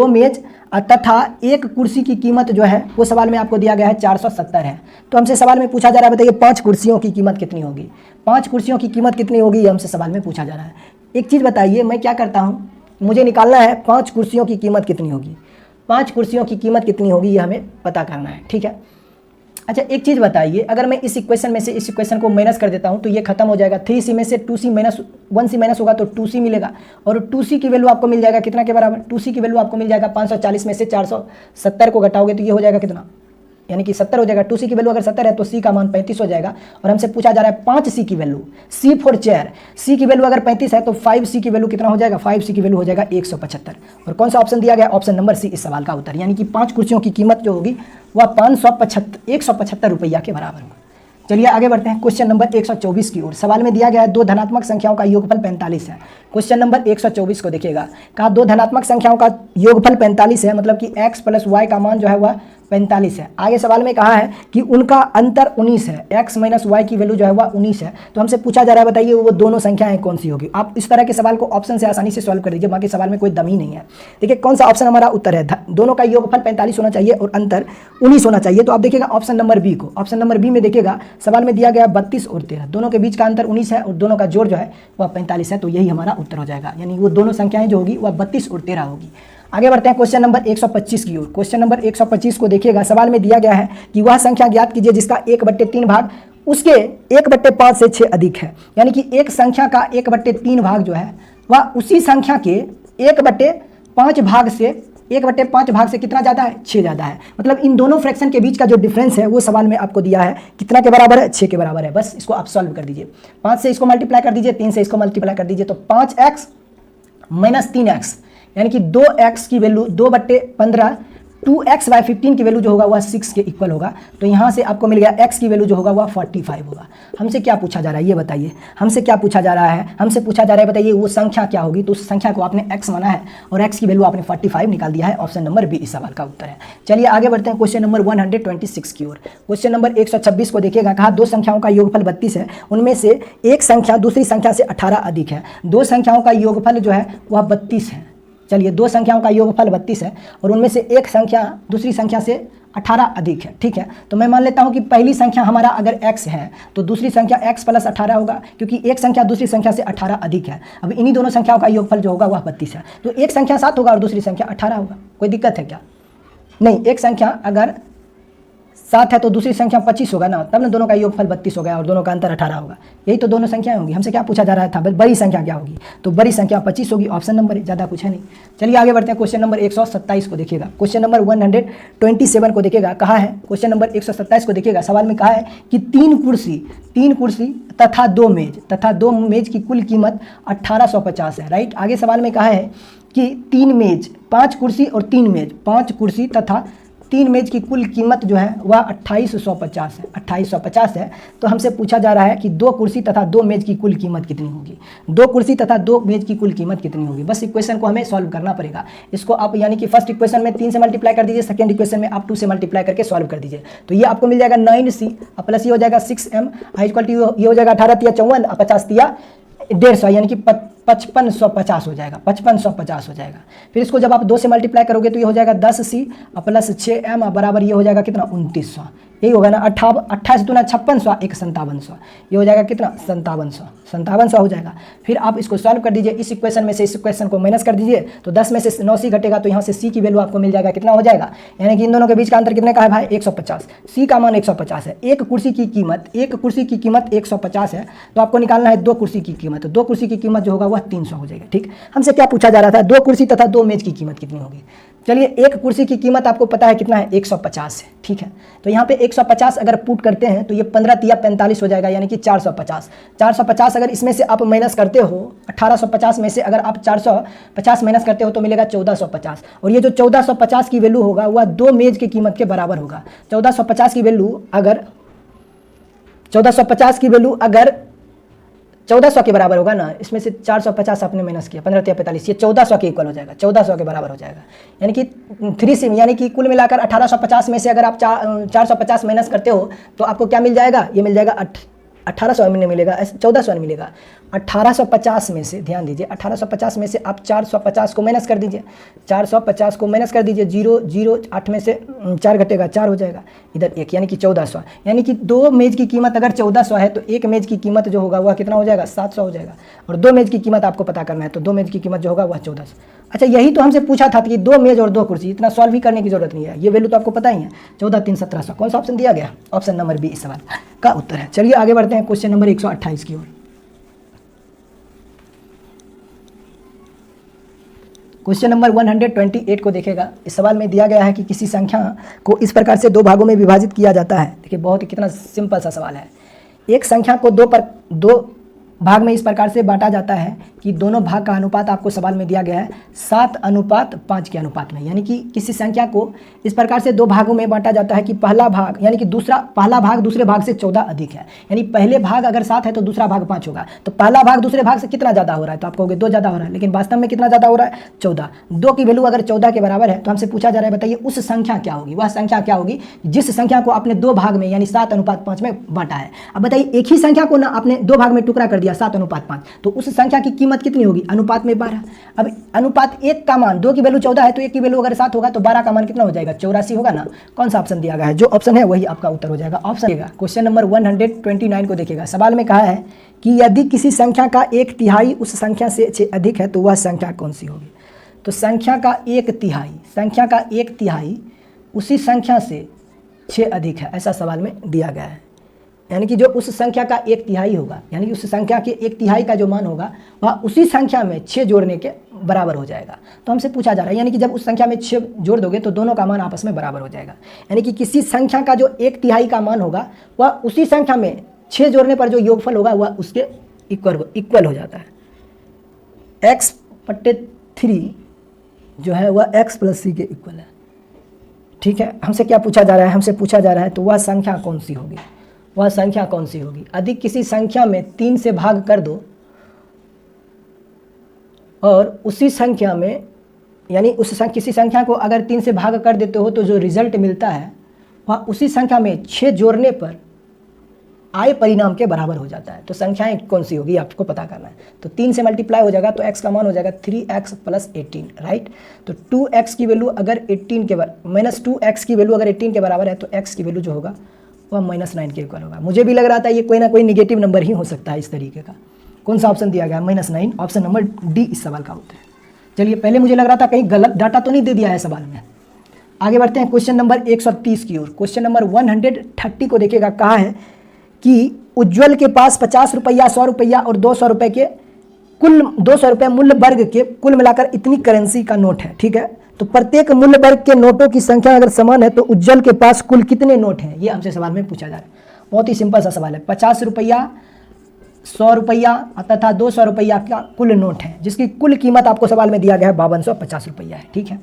मेज तथा 1 कुर्सी की कीमत जो है वो सवाल में आपको दिया गया है 470 है। तो हमसे सवाल में पूछा जा रहा है, बताइए 5 कुर्सियों की कीमत कितनी होगी। 5 कुर्सियों की कीमत कितनी होगी ये हमसे सवाल में पूछा जा रहा है। एक चीज़ बताइए, मैं क्या करता हूँ, मुझे निकालना है 5 कुर्सियों की कीमत कितनी होगी। 5 कुर्सियों की कीमत कितनी होगी ये हमें पता करना है। ठीक है, अच्छा एक चीज़ बताइए, अगर मैं इस इक्वेशन में से इस इक्वेशन को माइनस कर देता हूँ तो ये खत्म हो जाएगा। 3c में से 2c - 1c माइनस होगा तो 2c मिलेगा और 2c की वैल्यू आपको मिल जाएगा कितना के बराबर, 2c की वैल्यू आपको मिल जाएगा 540 में से 470 को घटाओगे तो ये हो जाएगा कितना, यानी कि 70 हो जाएगा। 2c की वैल्यू अगर 70 है तो c का मान 35 हो जाएगा। और हमसे पूछा जा रहा है 5c की value, c for chair. c की वैल्यू अगर 35 है तो 5c की वैल्यू कितना हो जाएगा, 5c की वैल्यू हो जाएगा 175। और कौन सा ऑप्शन दिया गया, ऑप्शन नंबर सी इस सवाल का उत्तर, यानी कि 5 कुर्सियों की कीमत जो होगी वह 175 रुपया के बराबर होगा। चलिए आगे बढ़ते हैं क्वेश्चन नंबर 124 की ओर। सवाल में दिया गया है 2 धनात्मक संख्याओं का योगफल 45 है। क्वेश्चन नंबर 124 को देखिएगा। कहा 2 धनात्मक संख्याओं का योगफल 45 है, मतलब कि x + y का मान जो है वह 45 है। आगे सवाल में कहा है कि उनका अंतर 19 है, x - y की वैल्यू जो है वह 19 है। तो हमसे पूछा जा रहा है बताइए वो दोनों संख्याएं कौन सी होगी। आप इस तरह के सवाल को ऑप्शन से आसानी से सॉल्व कर दीजिए, बाकी सवाल में कोई दम ही नहीं है। देखिए कौन सा ऑप्शन हमारा उत्तर है, दोनों का योगफल 45 होना चाहिए और अंतर 19 होना चाहिए। तो आप देखिएगा ऑप्शन नंबर बी को। ऑप्शन नंबर बी में देखिएगा सवाल में दिया गया 32 और 13, दोनों के बीच का अंतर 19 है और दोनों का जोड़ जो है वह 45 है। तो यही हमारा उत्तर हो जाएगा, यानी वो दोनों संख्याएं जो होगी वह 32 और 13 होगी। आगे बढ़ते हैं क्वेश्चन नंबर 125 की ओर। क्वेश्चन नंबर 125 को देखिएगा। सवाल में दिया गया है कि वह संख्या ज्ञात कीजिए जिसका 1/3 भाग उसके 1/5 से 6 अधिक है, यानी कि एक संख्या का 1/3 भाग जो है वह उसी संख्या के 1/5 भाग से 1/5 भाग से कितना ज़्यादा है, 6 ज़्यादा है। मतलब इन दोनों फ्रैक्शन के बीच का जो डिफरेंस है वो सवाल में आपको दिया है कितना के बराबर है, 6 के बराबर है। बस इसको आप सॉल्व कर दीजिए, 5 से इसको मल्टीप्लाई कर दीजिए, 3 से इसको मल्टीप्लाई कर दीजिए, तो 5x - 3x यानी कि 2x की वैल्यू 2/15, 2x/15 की वैल्यू जो होगा वह 6 के इक्वल होगा। तो यहाँ से आपको मिल गया x की वैल्यू जो होगा वह 45 होगा। हमसे क्या पूछा जा रहा है ये बताइए, हमसे क्या पूछा जा रहा है, हमसे पूछा जा रहा है बताइए वो संख्या क्या होगी। तो उस संख्या को आपने x माना है और x की वैल्यू आपने 45 निकाल दिया है। ऑप्शन नंबर बी इस सवाल का उत्तर है। चलिए आगे बढ़ते हैं क्वेश्चन नंबर 126 की ओर। क्वेश्चन नंबर 126 को देखिएगा, कहा दो संख्याओं का योगफल 32 है, उनमें से एक संख्या दूसरी संख्या से 18 अधिक है। दो संख्याओं का योगफल जो है वह 32 है। चलिए दो संख्याओं का योगफल 32 है और उनमें से एक संख्या दूसरी संख्या से 18 अधिक है। ठीक है, तो मैं मान लेता हूं कि पहली संख्या हमारा अगर x है तो दूसरी संख्या x + 18 होगा, क्योंकि एक संख्या दूसरी संख्या से 18 अधिक है। अब इन्हीं दोनों संख्याओं का योगफल जो होगा वह 32 है, तो एक संख्या 7 होगा और दूसरी संख्या 18 होगा। कोई दिक्कत है क्या? नहीं, एक संख्या अगर 7 है तो दूसरी संख्या 25 होगा ना, तब ना दोनों का योगफल 32 हो गया और दोनों का अंतर 18 होगा। यही तो दोनों संख्याएं होंगी। हमसे क्या पूछा जा रहा था, बड़ी संख्या क्या होगी, तो बड़ी संख्या 25 होगी। ऑप्शन नंबर ए, ज़्यादा कुछ है नहीं। चलिए आगे बढ़ते हैं, क्वेश्चन नंबर 127 को देखिएगा। क्वेश्चन नंबर 127 को देखिएगा, कहा है क्वेश्चन नंबर 127 को देखिएगा, सवाल में कहा है कि तीन कुर्सी तथा दो मेज की कुल कीमत 1850 है। राइट, आगे सवाल में कहा है कि 3 मेज, 5 कुर्सी और 3 मेज, 5 कुर्सी तथा 3 मेज की कुल कीमत जो है वह 2850 है। 2850 है, तो हमसे पूछा जा रहा है कि 2 कुर्सी तथा 2 मेज की कुल कीमत कितनी होगी। 2 कुर्सी तथा 2 मेज की कुल कीमत कितनी होगी। बस इक्वेशन को हमें सॉल्व करना पड़ेगा। इसको आप यानी कि फर्स्ट इक्वेशन में 3 से मल्टीप्लाई कर दीजिए, सेकंड इक्वेशन में आप 2 से मल्टीप्लाई करके सॉल्व कर दीजिए। तो ये आपको मिल जाएगा 9c प्लस ये हो जाएगा 6m इक्वल टू ये हो जाएगा 18 × 54 50 × 150 यानी कि 5550 हो जाएगा, 5550 हो जाएगा। फिर इसको जब आप 2 से मल्टीप्लाई करोगे तो ये हो जाएगा 10c प्लस 6m बराबर ये हो जाएगा कितना 2900। यही होगा ना, 28 दूना 5600, 1 5700, ये हो जाएगा कितना 5700 हो जाएगा। फिर आप इसको सॉल्व कर दीजिए, इस इक्वेशन में से इस इक्वेशन को माइनस कर दीजिए, तो 10 में से 9c घटेगा तो यहाँ से c की वैल्यू आपको मिल जाएगा कितना हो जाएगा, यानी कि इन दोनों के बीच का अंतर कितने का है भाई 150। c का मान 150 है। एक कुर्सी की कीमत 150 है, तो आपको निकालना है 2 कुर्सी की कीमत। 2 कुर्सी की कीमत जो होगा वह 300 हो जाएगा। ठीक, हमसे क्या पूछा जा रहा था, 2 कुर्सी तथा 2 मेज की कीमत कितनी होगी। चलिए एक कुर्सी की कीमत आपको पता है कितना है 150 है। ठीक है, तो यहाँ पे 150 अगर पुट करते हैं तो ये 15 × 45 हो जाएगा, यानी कि 450 अगर इसमें से आप माइनस करते हो, 1850 में से अगर आप 450 माइनस करते हो तो मिलेगा 1450। और ये जो 1450 की वैल्यू होगा वह 2 मेज की कीमत के बराबर होगा। 1450 की वैल्यू अगर 1400 के बराबर होगा ना, इसमें से 450 आपने माइनस किया, 15 × 45, ये 1400 के इक्वल हो जाएगा, 1400 के बराबर हो जाएगा। यानी कि 3 सिम यानी कि कुल मिलाकर 1850 में से अगर आप 450 माइनस करते हो तो आपको क्या मिल जाएगा, ये मिल जाएगा 1800 में मिलेगा, 1400 में मिलेगा। 1850 में से ध्यान दीजिए, 1850 में से आप 450 को माइनस कर दीजिए, 450 को माइनस कर दीजिए, 0 8 में से 4 घटेगा, 4 हो जाएगा, इधर 1 यानी कि 1400। यानी कि 2 मेज की कीमत अगर 1400 है तो 1 मेज की कीमत जो होगा वह कितना हो जाएगा 700 हो जाएगा। और 2 मेज की कीमत आपको पता करना है, तो 2 मेज की कीमत जो होगा वह 1400। अच्छा, यही तो हमसे पूछा था कि 2 मेज और 2 कुर्सी, इतना सॉल्व ही करने की जरूरत नहीं है, ये वैल्यू तो आपको पता ही है। 14 3 1700, कौन सा ऑप्शन दिया गया, ऑप्शन नंबर बी इस सवाल का उत्तर है। चलिए आगे बढ़ते हैं क्वेश्चन नंबर 128 की ओर। क्वेश्चन नंबर 128 को देखेगा। इस सवाल में दिया गया है कि किसी संख्या को इस प्रकार से 2 भागों में विभाजित किया जाता है। देखिए बहुत ही कितना सिंपल सा सवाल है। एक संख्या को 2 भाग में इस प्रकार से बांटा जाता है कि दोनों भाग का अनुपात आपको सवाल में दिया गया है 7:5 के अनुपात में। यानी कि किसी संख्या को इस प्रकार से 2 भागों में बांटा जाता है कि पहला भाग यानी कि पहला भाग दूसरे भाग से 14 अधिक है। यानी पहले भाग अगर 7 है तो दूसरा भाग 5 होगा, तो पहला भाग दूसरे भाग से कितना ज़्यादा हो रहा है, तो आप कहोगे 2 ज़्यादा हो रहा है, लेकिन वास्तव में कितना ज़्यादा हो रहा है 14। 2 की वैल्यू अगर 14 के बराबर है तो हमसे पूछा जा रहा है बताइए उस संख्या क्या होगी। वह संख्या क्या होगी जिस संख्या को आपने 2 भाग में यानी 7:5 में बांटा है। अब बताइए एक ही संख्या को ना आपने 2 भाग में टुकड़ा कर दिया 7:5, तो उस संख्या की कीमत कितनी होगी, अनुपात में 12। अब अनुपात 1 का मान 2 की वैल्यू 14 है तो 1 की वैल्यू अगर 7 होगा तो 12 का मान कितना हो जाएगा 84 होगा ना। कौन सा ऑप्शन दिया गया है, जो ऑप्शन है वही आपका उत्तर हो जाएगा। ऑप्शन देगा क्वेश्चन नंबर 129 को देखिएगा। सवाल में कहा है कि यदि किसी संख्या का 1/3 उस संख्या से 6 अधिक है तो वह संख्या कौन सी होगी। तो संख्या का 1/3 उसी संख्या से 6 अधिक है, ऐसा सवाल में दिया गया है। यानी कि जो उस संख्या का 1/3 होगा, यानी कि उस संख्या के 1/3 का जो मान होगा वह उसी संख्या में 6 जोड़ने के बराबर हो जाएगा। तो हमसे पूछा जा रहा है यानी कि जब उस संख्या में 6 जोड़ दोगे तो दोनों का मान आपस में बराबर हो जाएगा। यानी कि किसी संख्या का जो 1/3 का मान होगा वह उसी संख्या में 6 जोड़ने पर जो योगफल होगा वह उसके इक्वल हो जाता है। x/3 जो है वह x + c के इक्वल है। ठीक है, हमसे क्या पूछा जा रहा है? हमसे पूछा जा रहा है तो वह संख्या कौन सी होगी, वह संख्या कौन सी होगी? अधिक किसी संख्या में 3 से भाग कर दो और उसी संख्या में, यानी किसी संख्या को अगर 3 से भाग कर देते हो तो जो रिजल्ट मिलता है वह उसी संख्या में 6 जोड़ने पर आए परिणाम के बराबर हो जाता है। तो संख्याएं कौन सी होगी आपको पता करना है। तो 3 से मल्टीप्लाई हो जाएगा तो x का मान हो जाएगा 3x + 18, राइट। तो 2x की वैल्यू अगर 18 के -2x की वैल्यू अगर 18 के बराबर है तो x की वैल्यू जो होगा वह -9 के इक्वल होगा। मुझे भी लग रहा था ये कोई ना कोई निगेटिव नंबर ही हो सकता है इस तरीके का। कौन सा ऑप्शन दिया गया? -9, ऑप्शन नंबर डी इस सवाल का उत्तर है। चलिए, पहले मुझे लग रहा था कहीं गलत डाटा तो नहीं दे दिया है सवाल में। आगे बढ़ते हैं क्वेश्चन नंबर 130 की ओर। क्वेश्चन नंबर 130 को देखिएगा, कहा है कि उज्ज्वल के पास 50 रुपया, 100 रुपया और 200 रुपये के कुल 200 रुपये मूल्य वर्ग के कुल मिलाकर इतनी करेंसी का नोट है। ठीक है, तो प्रत्येक मूल्य वर्ग के नोटों की संख्या अगर समान है तो उज्ज्वल के पास कुल कितने नोट हैं? ये हमसे सवाल में पूछा जा रहा है। बहुत ही सिंपल सा सवाल है। 50 रुपया, 100 रुपया तथा 200 रुपया का कुल नोट है जिसकी कुल कीमत आपको सवाल में दिया गया है 5250 रुपया है। ठीक है,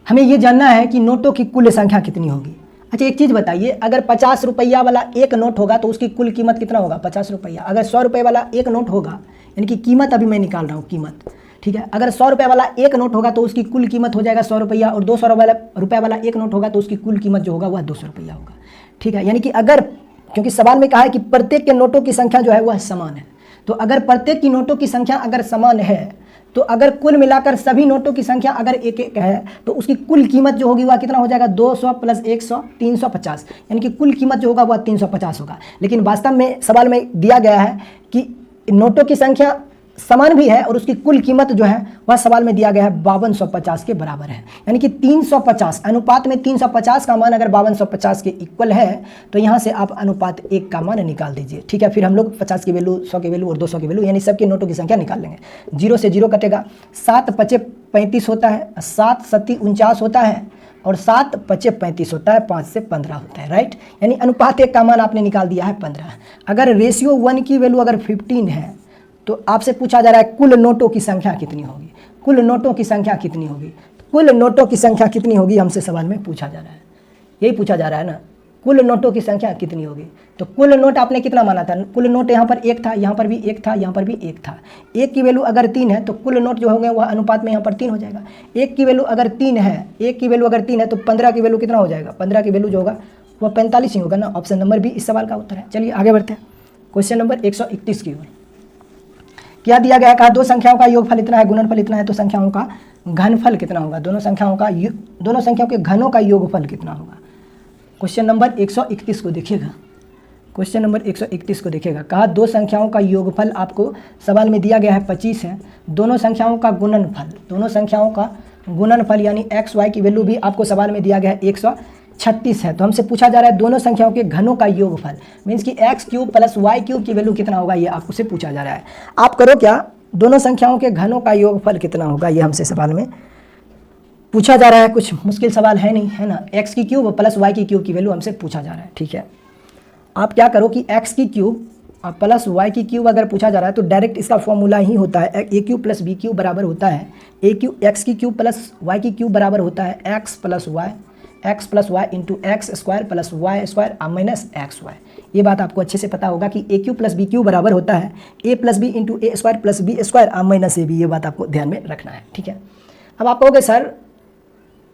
हमें यह जानना है कि नोटों की कुल संख्या कितनी होगी। अच्छा, एक चीज़ बताइए, अगर 50 रुपया वाला एक नोट होगा तो उसकी कुल कीमत कितना होगा? 50 रुपया। अगर 100 रुपये वाला एक नोट होगा, यानी कि कीमत अभी मैं निकाल रहा हूँ कीमत। ठीक है, अगर 100 रुपये वाला एक नोट होगा तो उसकी कुल कीमत हो जाएगा 100 रुपया, और 200 रुपये वाला एक नोट होगा तो उसकी कुल कीमत जो होगा वह 200 रुपया होगा। ठीक है, यानी कि अगर, क्योंकि सवाल में कहा है कि प्रत्येक के नोटों की संख्या जो है वह समान है, तो अगर प्रत्येक की नोटों की संख्या अगर समान है तो अगर कुल मिलाकर सभी नोटों की संख्या अगर एक एक है तो उसकी कुल कीमत जो होगी वह कितना हो जाएगा? 200 + 100 350, यानी कि कुल कीमत जो होगा वह 350 होगा। लेकिन वास्तव में सवाल में दिया गया है कि नोटों की संख्या समान भी है और उसकी कुल कीमत जो है वह सवाल में दिया गया है 5250 के बराबर है। यानी कि 350 अनुपात में 350 का मान अगर 5250 के इक्वल है तो यहाँ से आप अनुपात 1 का मान निकाल दीजिए। ठीक है, फिर हम लोग 50 की वैल्यू, 100 की वैल्यू और 200 की वैल्यू यानी सबके नोटों की संख्या निकाल लेंगे। 0 से 0 कटेगा, 7 × 5 = 35 होता है, 7 × 7 = 49 होता है और 7 × 5 = 35 होता है, 5 से 15 होता है, राइट। यानी अनुपात 1 का मान आपने निकाल दिया है 15। अगर रेशियो 1 की वैल्यू अगर 15 है तो आपसे पूछा जा रहा है कुल नोटों की संख्या कितनी होगी? कुल नोटों की संख्या कितनी होगी? कुल नोटों की संख्या कितनी होगी हमसे सवाल में पूछा जा रहा है। यही पूछा जा रहा है ना, कुल नोटों की संख्या कितनी होगी। तो कुल नोट आपने कितना माना था? कुल नोट यहाँ पर 1 था, यहाँ पर भी 1 था, यहाँ पर भी 1 था। 1 की वैल्यू अगर 3 है तो कुल नोट जो होंगे वह अनुपात में यहाँ पर 3 हो जाएगा। 1 की वैल्यू अगर 3 है, 1 की वैल्यू अगर 3 है तो 15 की वैल्यू कितना हो जाएगा? 15 की वैल्यू जो होगा वह 45 ही होगा ना। ऑप्शन नंबर बी इस सवाल का उत्तर है। चलिए आगे बढ़ते हैं क्वेश्चन नंबर 131 की ओर। क्या दिया गया? कहा दो संख्याओं का योगफल इतना है, गुणनफल इतना है, तो संख्याओं का घनफल कितना होगा? दोनों संख्याओं के घनों का योगफल कितना होगा? क्वेश्चन नंबर 131 को देखिएगा। क्वेश्चन नंबर 131 को देखिएगा। कहा दो संख्याओं का योगफल आपको सवाल में दिया गया है 25 है। दोनों संख्याओं का गुणनफल यानी एक्स वाई की वैल्यू भी आपको सवाल में दिया गया है 136 है। तो हमसे पूछा जा रहा है दोनों संख्याओं के घनों का योगफल, मीन्स कि x³ + y³ की वैल्यू कितना होगा, ये आपसे पूछा जा रहा है। आप करो क्या, दोनों संख्याओं के घनों का योगफल कितना होगा, ये हमसे सवाल में पूछा जा रहा है। कुछ मुश्किल सवाल है नहीं, है ना। x³ + y³ की वैल्यू हमसे पूछा जा रहा है। ठीक है, आप क्या करो कि x³ + y³ अगर पूछा जा रहा है तो डायरेक्ट इसका फॉर्मूला ही होता है a³ + b³ बराबर होता है x³ + y³ बराबर होता है x + y × x² + y² - xy। ये बात आपको अच्छे से पता होगा कि a³ + b³ बराबर होता है a + b × a² + b² - ab। ये बात आपको ध्यान में रखना है। ठीक है, अब आप कहोगे सर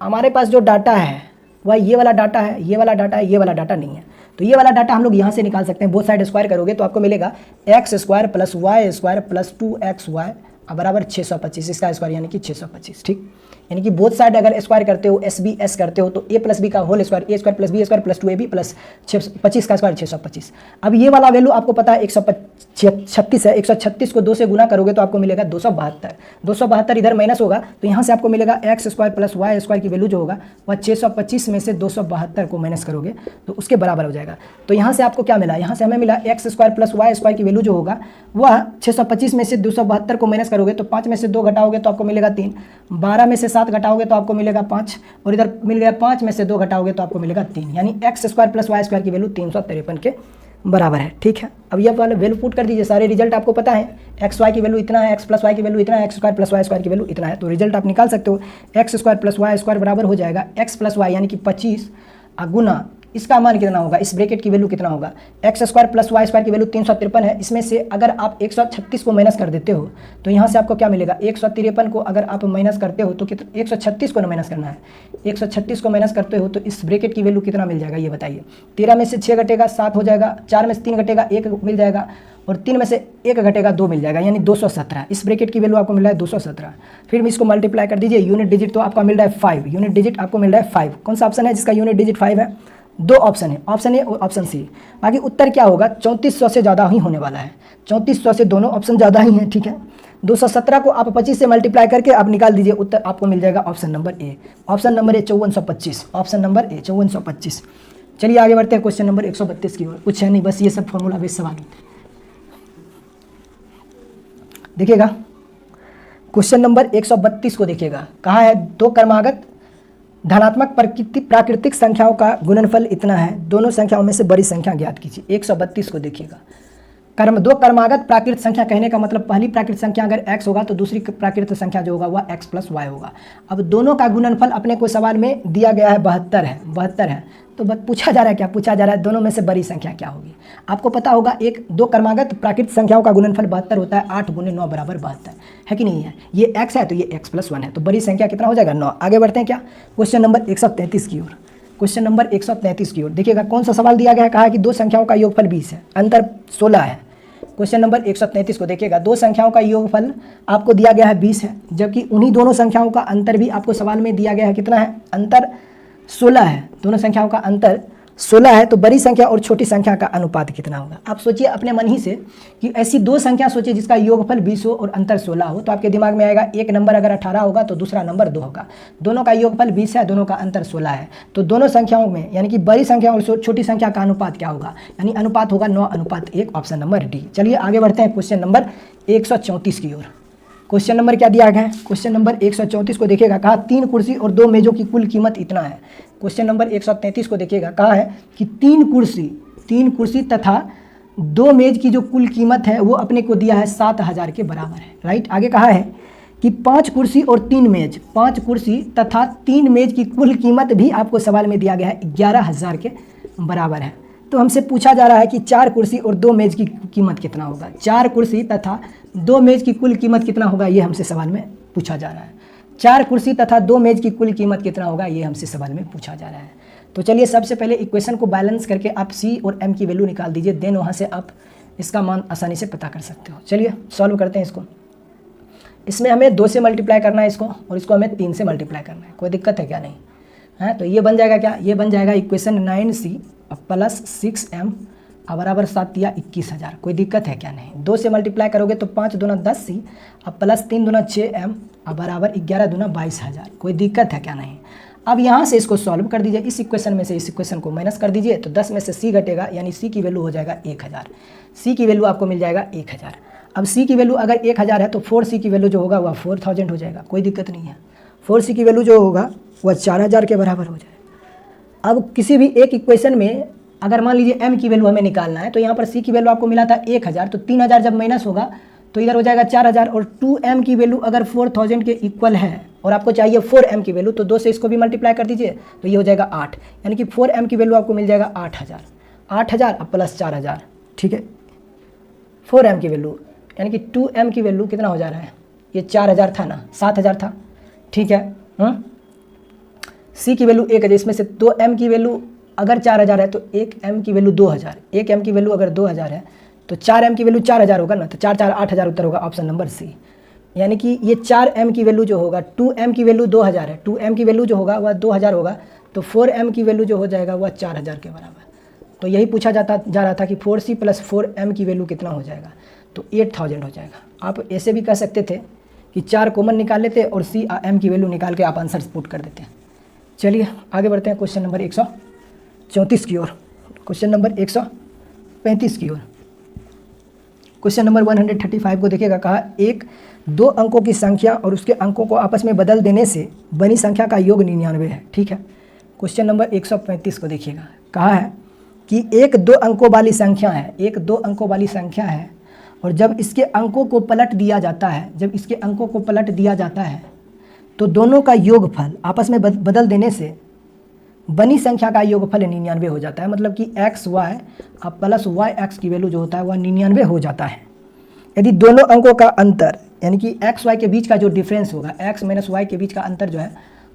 हमारे पास जो डाटा है वह ये वाला डाटा है, ये वाला डाटा है, ये वाला डाटा नहीं है। तो ये वाला डाटा हम लोग यहाँ से निकाल सकते हैं। बोथ साइड स्क्वायर करोगे तो आपको मिलेगा x² + y² + 2xy बराबर 625, इसका स्क्वायर यानी कि 625। ठीक, यानी कि बोथ साइड अगर स्क्वायर करते हो, एस बी एस करते हो, तो ए प्लस बी का whole square, A square plus B square plus 2ab plus 25 का स्क्वायर 625। अब ये वाला वैल्यू आपको पता है 136 है, 136 को 2 से गुना करोगे तो आपको मिलेगा 272। 272 इधर माइनस होगा तो यहाँ से आपको मिलेगा x square plus y square की वैल्यू जो होगा वह 625 में से 272 को माइनस करोगे तो उसके बराबर हो जाएगा। तो यहाँ से आपको क्या मिला, यहाँ से हमें मिला x square plus y square की वैल्यू जो होगा वह 625 में से 272 को माइनस करोगे तो 5 में से 2 घटाओगे तो आपको मिलेगा 3, 12 में से 7 घटाओगे तो आपको मिलेगा 5, और इधर मिल गया 5 में से 2 घटाओगे तो आपको मिलेगा 3, यानी x square plus y square की वैल्यू 353 के बराबर है। ठीक है, अब ये वाले वैल्यू पुट कर दीजिए, सारे रिजल्ट आपको पता है, एक्स वाई की वैल्यू इतना है, एक्स प्लस वाई की वैल्यू इतना है, x square plus y square की वैल्यू इतना है, तो रिजल्ट आप निकाल सकते हो। X square plus y square बराबर हो जाएगा एक्स प्लस वाई यानी कि 25 गुना इसका मान कितना होगा, इस ब्रैकेट की वैल्यू कितना होगा, x square plus y square की वैल्यू 353 है। इसमें से अगर आप 136 को माइनस कर देते हो तो यहाँ से आपको क्या मिलेगा, 153 को अगर आप माइनस करते हो तो कितना, 136 को ना माइनस करना है, 136 को माइनस करते हो तो इस ब्रैकेट की वैल्यू कितना मिल जाएगा ये बताइए। 13 में से 6 घटेगा 7 हो जाएगा, 4 में से 3 घटेगा 1 मिल जाएगा, और 3 में से 1 घटेगा 2 मिल जाएगा, यानी 217। इस ब्रैकेट की वैल्यू आपको मिल रहा है 217। फिर इसको मल्टीप्लाई कर दीजिए, यूनिट डिजिट तो आपका मिल रहा है 5, यूनिट डिजिट आपको मिल रहा है 5। कौन सा ऑप्शन है जिसका यूनिट डिजिट 5 है, 2 ऑप्शन है, ऑप्शन ए और ऑप्शन सी। बाकी उत्तर क्या होगा, 3400 से ज़्यादा ही होने वाला है, 3400 से दोनों ऑप्शन ज़्यादा ही हैं। ठीक है, 217 को आप 25 से मल्टीप्लाई करके आप निकाल दीजिए, उत्तर आपको मिल जाएगा option number A, option number A 5425, option number A 5425। चलिए आगे बढ़ते हैं क्वेश्चन नंबर 132 की ओर। कुछ है नहीं, बस ये सब फॉर्मूला बेस्ड सवाल होते हैं। देखिएगा क्वेश्चन नंबर 132 को देखिएगा, कहा है दो क्रमागत धनात्मक प्राकृतिक संख्याओं का गुणनफल इतना है, दोनों संख्याओं में से बड़ी संख्या ज्ञात कीजिए। 132 को देखिएगा, दो क्रमागत प्राकृतिक संख्या कहने का मतलब पहली प्राकृतिक संख्या अगर x होगा तो दूसरी प्राकृतिक संख्या जो होगा वह x प्लस वाई होगा। अब दोनों का गुणनफल अपने को सवाल में दिया गया है 72 है, तो बस पूछा जा रहा है क्या, पूछा जा रहा है दोनों में से बड़ी संख्या क्या होगी। आपको पता होगा एक दो क्रमागत प्राकृतिक संख्याओं का गुणनफल 72 होता है, 8 गुने 9 बराबर 72 है कि नहीं है। ये x है तो ये x प्लस 1 है, तो बड़ी संख्या कितना हो जाएगा 9। आगे बढ़ते हैं क्या, क्वेश्चन नंबर 133 की ओर। क्वेश्चन नंबर 133 की ओर देखिएगा, कौन सा सवाल दिया गया है, कहा है कि दो संख्याओं का योगफल 20 है, अंतर 16 है। क्वेश्चन नंबर 133 को देखिएगा, दो संख्याओं का योगफल आपको दिया गया है 20 है, जबकि उन्हीं दोनों संख्याओं का अंतर भी आपको सवाल में दिया गया है कितना है, अंतर 16 है। दोनों संख्याओं का अंतर 16 है, तो बड़ी संख्या और छोटी संख्या का अनुपात कितना होगा। आप सोचिए अपने मन ही से कि ऐसी दो संख्या सोचिए जिसका योगफल 20 हो और अंतर 16 हो, तो आपके दिमाग में आएगा एक नंबर अगर 18 होगा तो दूसरा नंबर 2 होगा। दोनों का योगफल 20 है, दोनों का अंतर 16 है, तो दोनों संख्याओं में यानी कि बड़ी संख्या और छोटी संख्या का अनुपात क्या होगा, यानी अनुपात होगा 9:1, ऑप्शन नंबर डी। चलिए आगे बढ़ते हैं क्वेश्चन नंबर 134 की ओर। क्वेश्चन नंबर क्या दिया गया है, क्वेश्चन नंबर 134 को देखिएगा, कहा 3 कुर्सी और 2 मेजों की कुल कीमत इतना है। क्वेश्चन नंबर 133 को देखिएगा, कहा है कि 3 कुर्सी तथा 2 मेज की जो कुल कीमत है वो अपने को दिया है 7000 के बराबर है, राइट। आगे कहा है कि 5 कुर्सी और 3 मेज, 5 कुर्सी तथा 3 मेज की कुल कीमत भी आपको सवाल में दिया गया है 11000 के बराबर है। तो हमसे पूछा जा रहा है कि 4 कुर्सी और 2 मेज की कीमत कितना होगा, 4 कुर्सी तथा 2 मेज की कुल कीमत कितना होगा, ये हमसे सवाल में पूछा जा रहा है। 4 कुर्सी तथा 2 मेज की कुल कीमत कितना होगा, ये हमसे सवाल में पूछा जा रहा है। तो चलिए सबसे पहले इक्वेशन को बैलेंस करके आप सी और एम की वैल्यू निकाल दीजिए, देन वहाँ से आप इसका मान आसानी से पता कर सकते हो। चलिए सॉल्व करते हैं इसको। इसमें हमें 2 से मल्टीप्लाई करना है इसको, और इसको हमें 3 से मल्टीप्लाई करना है। कोई दिक्कत है क्या, नहीं है। तो ये बन जाएगा क्या, ये बन जाएगा इक्वेशन 9c प्लस 6m बराबर 7 या 21000। कोई दिक्कत है क्या, नहीं। 2 से मल्टीप्लाई करोगे तो 5 दूना 10c प्लस 3 दूना 6m बराबर 11 दूना 22000। कोई दिक्कत है क्या, नहीं। अब यहाँ से इसको सॉल्व कर दीजिए, इस इक्वेशन में से इस इक्वेशन को माइनस कर दीजिए, तो 10 में से c घटेगा, यानी c की वैल्यू हो जाएगा 1000। c की वैल्यू आपको मिल जाएगा 1000। अब c की वैल्यू अगर 1000 है तो 4c की वैल्यू जो होगा वह 4000 हो जाएगा। कोई दिक्कत नहीं है, 4c की वैल्यू जो होगा वह 4000 के बराबर हो जाएगा। अब किसी भी एक इक्वेशन में अगर मान लीजिए m की वैल्यू हमें निकालना है, तो यहाँ पर c की वैल्यू आपको मिला था 1000, तो 3000 जब माइनस होगा तो इधर हो जाएगा 4000, और 2m की वैल्यू अगर 4000 के इक्वल है और आपको चाहिए 4m की वैल्यू, तो 2 से इसको भी मल्टीप्लाई कर दीजिए, तो ये हो जाएगा 8, यानी कि 4m की वैल्यू आपको मिल जाएगा 8000। 8000 अब प्लस 4000, ठीक है। 4m की वैल्यू यानी कि 2m की वैल्यू कितना हो जा रहा है, ये 4000 था ना, 7000 था, ठीक है। c की वैल्यू 1000, इसमें से 2m की वैल्यू अगर 4000 है तो 1m की वैल्यू 2000, 1m की वैल्यू अगर 2000 है तो 4m की वैल्यू 4000 होगा ना, तो 4 4 8000 उत्तर होगा ऑप्शन नंबर सी। यानी कि ये 4m की वैल्यू जो होगा, 2m की वैल्यू 2000 है, 2m की वैल्यू जो होगा वह 2000 होगा, तो 4m की वैल्यू जो हो जाएगा वह 4000 के बराबर। तो यही पूछा जा रहा था कि 4c + 4m की वैल्यू कितना हो जाएगा, तो 8000 हो जाएगा। आप ऐसे भी कह सकते थे कि 4 कॉमन निकाल लेते और c m की वैल्यू निकाल के आप आंसर पुट कर देते हैं। चलिए आगे बढ़ते हैं क्वेश्चन नंबर 134 की ओर, क्वेश्चन नंबर 135 की ओर। क्वेश्चन नंबर 135 को देखिएगा, कहा एक 2 अंकों की संख्या और उसके अंकों को आपस में बदल देने से बनी संख्या का योग 99 है। ठीक है, क्वेश्चन नंबर 135 को देखिएगा, कहा है कि एक 2 अंकों वाली संख्या है, एक 2 अंकों वाली संख्या है और जब इसके अंकों को पलट दिया जाता है, जब इसके अंकों को पलट दिया जाता है तो दोनों का योगफल आपस में बदल देने से बनी संख्या का योगफल 99 हो जाता है। मतलब कि x y plus y x की वैल्यू जो होता है वह 99 हो जाता है यदि दोनों अंकों का अंतर, यानी कि एक्स वाई के बीच का जो डिफरेंस होगा, एक्स माइनस वाई के बीच का अंतर जो है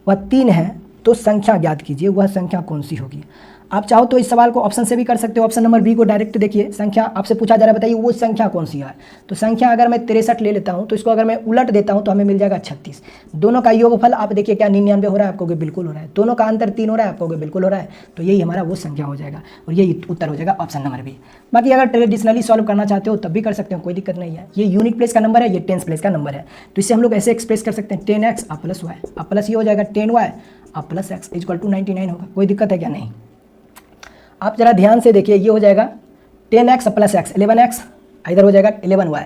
वह 3 है। तो संख्या ज्ञात कीजिए, वह संख्या कौन सी होगी। आप चाहो तो इस सवाल को ऑप्शन से भी कर सकते हो। ऑप्शन नंबर बी को डायरेक्ट देखिए, संख्या आपसे पूछा जा रहा है, बताइए वो संख्या कौन सी है। तो संख्या अगर मैं 63 ले लेता हूँ तो इसको अगर मैं उलट देता हूँ तो हमें मिल जाएगा 36। दोनों का योगफल आप देखिए क्या 99 हो रहा है, आपको बिल्कुल हो रहा है। दोनों का अंतर 3 हो रहा है, आपको बिल्कुल हो रहा है। तो यही हमारा वो संख्या हो जाएगा और यही उत्तर हो जाएगा ऑप्शन नंबर बी। बाकी अगर ट्रेडिशनली सॉल्व करना चाहते हो तब भी कर सकते हो, कोई दिक्कत नहीं है। ये यूनिट प्लेस का नंबर है, ये टेंस प्लेस का नंबर है। तो इससे हम लोग ऐसे एक्सप्रेस कर सकते हैं 10x प्लस वाई प्लस ये हो जाएगा 10y plus x equal to 99 होगा। कोई दिक्कत है क्या? नहीं। आप जरा ध्यान से देखिए, ये हो जाएगा 10x प्लस x 11x, इधर हो जाएगा 11y।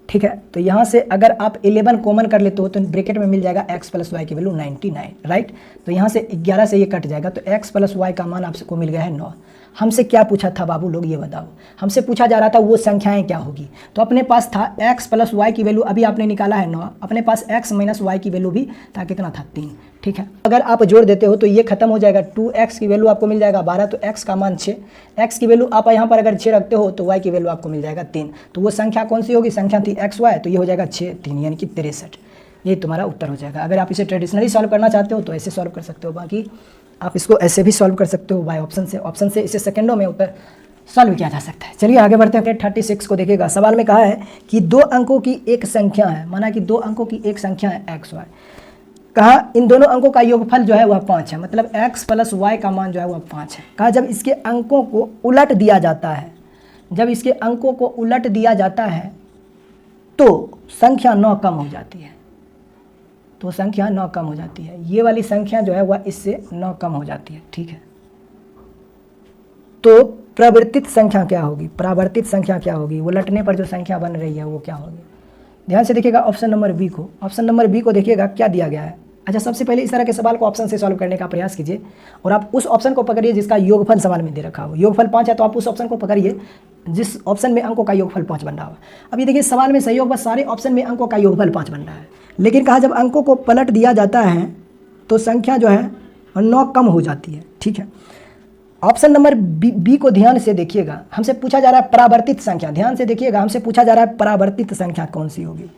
ठीक है, तो यहाँ से अगर आप 11 कॉमन कर लेते हो तो ब्रैकेट में मिल जाएगा x प्लस वाई की वैल्यू 99, राइट। तो यहाँ से 11 से ये कट जाएगा, तो x प्लस वाई का मान आपको मिल गया है 9। हमसे क्या पूछा था बाबू लोग, ये बताओ। हमसे पूछा जा रहा था वो संख्याएं क्या होगी। तो अपने पास था x प्लस वाई की वैल्यू, अभी आपने निकाला है 9। अपने पास x माइनस वाई की वैल्यू भी था, कितना था 3। ठीक है, अगर आप जोड़ देते हो तो ये खत्म हो जाएगा। 2x की वैल्यू आपको मिल जाएगा 12, तो x का मान 6। x की वैल्यू आप यहाँ पर अगर 6 रखते हो तो y की वैल्यू आपको मिल जाएगा 3। तो वो संख्या कौन सी होगी? संख्या थी x y, तो ये हो जाएगा 6 3 यानी कि 63। ये तुम्हारा उत्तर हो जाएगा। अगर आप इसे ट्रेडिशनली सॉल्व करना चाहते हो तो ऐसे सॉल्व कर सकते हो, बाकी आप इसको ऐसे भी सॉल्व कर सकते हो बाय ऑप्शन से। ऑप्शन से इसे सेकंडों में उत्तर सॉल्व किया जा सकता है। चलिए आगे बढ़ते हैं। 36 को देखिएगा, सवाल में कहा है कि 2 अंकों की एक संख्या है, माना कि 2 अंकों की एक संख्या है एक्स वाई। कहा इन दोनों अंकों का योगफल जो है वह 5 है, मतलब x प्लस वाई का मान जो है वह 5 है। कहा जब इसके अंकों को उलट दिया जाता है, जब इसके अंकों को उलट दिया जाता है तो संख्या 9 कम हो जाती है। तो संख्या 9 कम हो जाती है, ये वाली संख्या जो है वह इससे 9 कम हो जाती है। ठीक है, तो प्रवर्तित संख्या क्या होगी? परावर्तित संख्या क्या होगी? उलटने पर जो संख्या बन रही है वो क्या होगी? ध्यान से देखिएगा ऑप्शन नंबर बी को। ऑप्शन नंबर बी को देखिएगा क्या दिया गया है। अच्छा, सबसे पहले इस तरह के सवाल को ऑप्शन से सॉल्व करने का प्रयास कीजिए और आप उस ऑप्शन को पकड़िए जिसका योगफल सवाल में दे रखा हो। योगफल 5 है तो आप उस ऑप्शन को पकड़िए जिस ऑप्शन में अंकों का योगफल 5 बन रहा हो। अब ये देखिए सवाल में सहयोग बस सारे ऑप्शन में अंकों का योगफल 5 बन रहा है, लेकिन कहा जब अंकों को पलट दिया जाता है तो संख्या जो है 9 कम हो जाती है। ठीक है, ऑप्शन नंबर बी को ध्यान से देखिएगा। हमसे पूछा जा रहा है परावर्तित संख्या। ध्यान से देखिएगा, हमसे पूछा जा रहा है परावर्तित संख्या कौन सी होगी।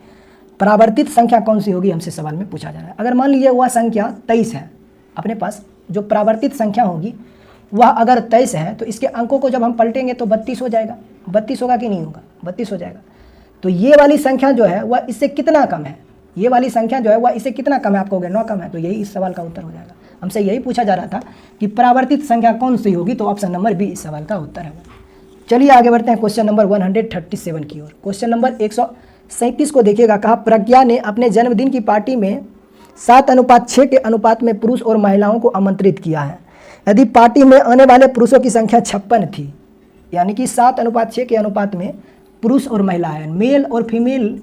परावर्तित संख्या कौन सी होगी हमसे सवाल में पूछा जा रहा है। अगर मान लीजिए वह संख्या 23 है, अपने पास जो परावर्तित संख्या होगी वह अगर 23 है तो इसके अंकों को जब हम पलटेंगे तो 32 हो जाएगा। 32 होगा कि नहीं होगा? 32 हो जाएगा। तो ये वाली संख्या जो है वह इससे कितना कम है? ये वाली संख्या जो है वह इससे कितना कम है? आपको कहोगे 9 कम है, तो यही इस सवाल का उत्तर हो जाएगा। हमसे यही पूछा जा रहा था कि परावर्तित संख्या कौन सी होगी, तो ऑप्शन नंबर बी इस सवाल का उत्तर है। चलिए आगे बढ़ते हैं क्वेश्चन नंबर 137 की ओर। क्वेश्चन नंबर 137 को देखिएगा। कहा प्रज्ञा ने अपने जन्मदिन की पार्टी में 7:6 के अनुपात में पुरुष और महिलाओं को आमंत्रित किया है। यदि पार्टी में आने वाले पुरुषों की संख्या 56 थी, यानी कि 7:6 के अनुपात में पुरुष और महिला है, मेल और फीमेल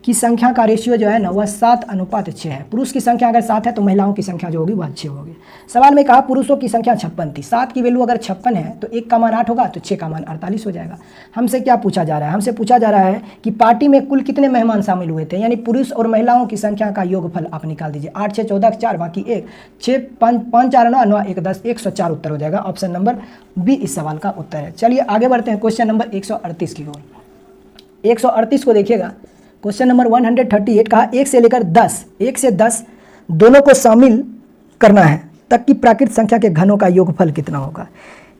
की संख्या का रेशियो जो है ना वह 7:6 है। पुरुष की संख्या अगर 7 है तो महिलाओं की संख्या जो होगी वह 6 होगी। सवाल में कहा पुरुषों की संख्या 56 थी, 7 की वैल्यू अगर 56 है तो 1 का मान 8 होगा, तो 6 का मान 48 हो जाएगा। हमसे क्या पूछा जा रहा है? हमसे पूछा जा रहा है कि पार्टी में कुल कितने मेहमान शामिल हुए थे, यानी पुरुष और महिलाओं की संख्या का योगफल आप निकाल दीजिए। 8 6 14 4 बाकी 1, 6 5 5 4 9 9 1 10 104 उत्तर हो जाएगा। ऑप्शन नंबर बी इस सवाल का उत्तर है। चलिए आगे बढ़ते हैं क्वेश्चन नंबर 138 की ओर। 138 को देखिएगा, क्वेश्चन नंबर 138। कहा 1 से लेकर 10 दोनों को शामिल करना है तक की प्राकृत संख्या के घनों का योगफल कितना होगा।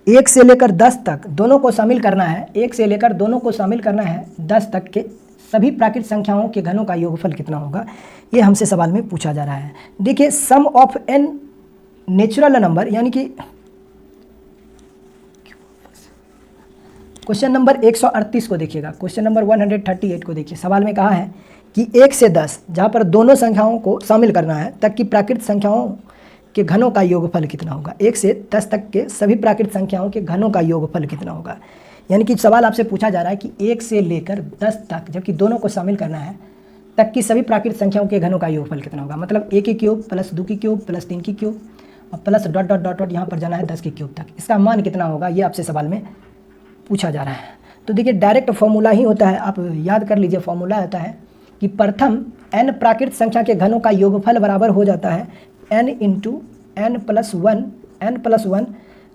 1 से लेकर 10 तक दोनों को शामिल करना है, 1 से लेकर दोनों को शामिल करना है 10 तक के सभी प्राकृत संख्याओं के घनों का योगफल कितना होगा, ये हमसे सवाल में पूछा जा रहा है। देखिए सम ऑफ एन नेचुरल नंबर, यानी कि क्वेश्चन नंबर 138 को देखिएगा, क्वेश्चन नंबर 138 को देखिए। सवाल में कहा है कि 1 से 10 जहाँ पर दोनों संख्याओं को शामिल करना है तक की प्राकृत संख्याओं के घनों का योगफल कितना होगा। 1 से 10 तक के सभी प्राकृत संख्याओं के घनों का योगफल कितना होगा। यानी कि सवाल आपसे पूछा जा रहा है कि 1 से लेकर 10 तक, जबकि दोनों को शामिल करना है, तक की सभी प्राकृत संख्याओं के घनों का योगफल कितना होगा। मतलब 1 की क्यूब प्लस 2 की क्यूब प्लस 3 की क्यूब और plus dot dot dot dot यहाँ पर जाना है 10 की क्यूब तक। इसका मान कितना होगा, ये आपसे सवाल में पूछा जा रहा है। तो देखिए डायरेक्ट फॉर्मूला ही होता है, आप याद कर लीजिए। फॉर्मूला होता है कि प्रथम n प्राकृत संख्या के घनों का योगफल बराबर हो जाता है n into n plus one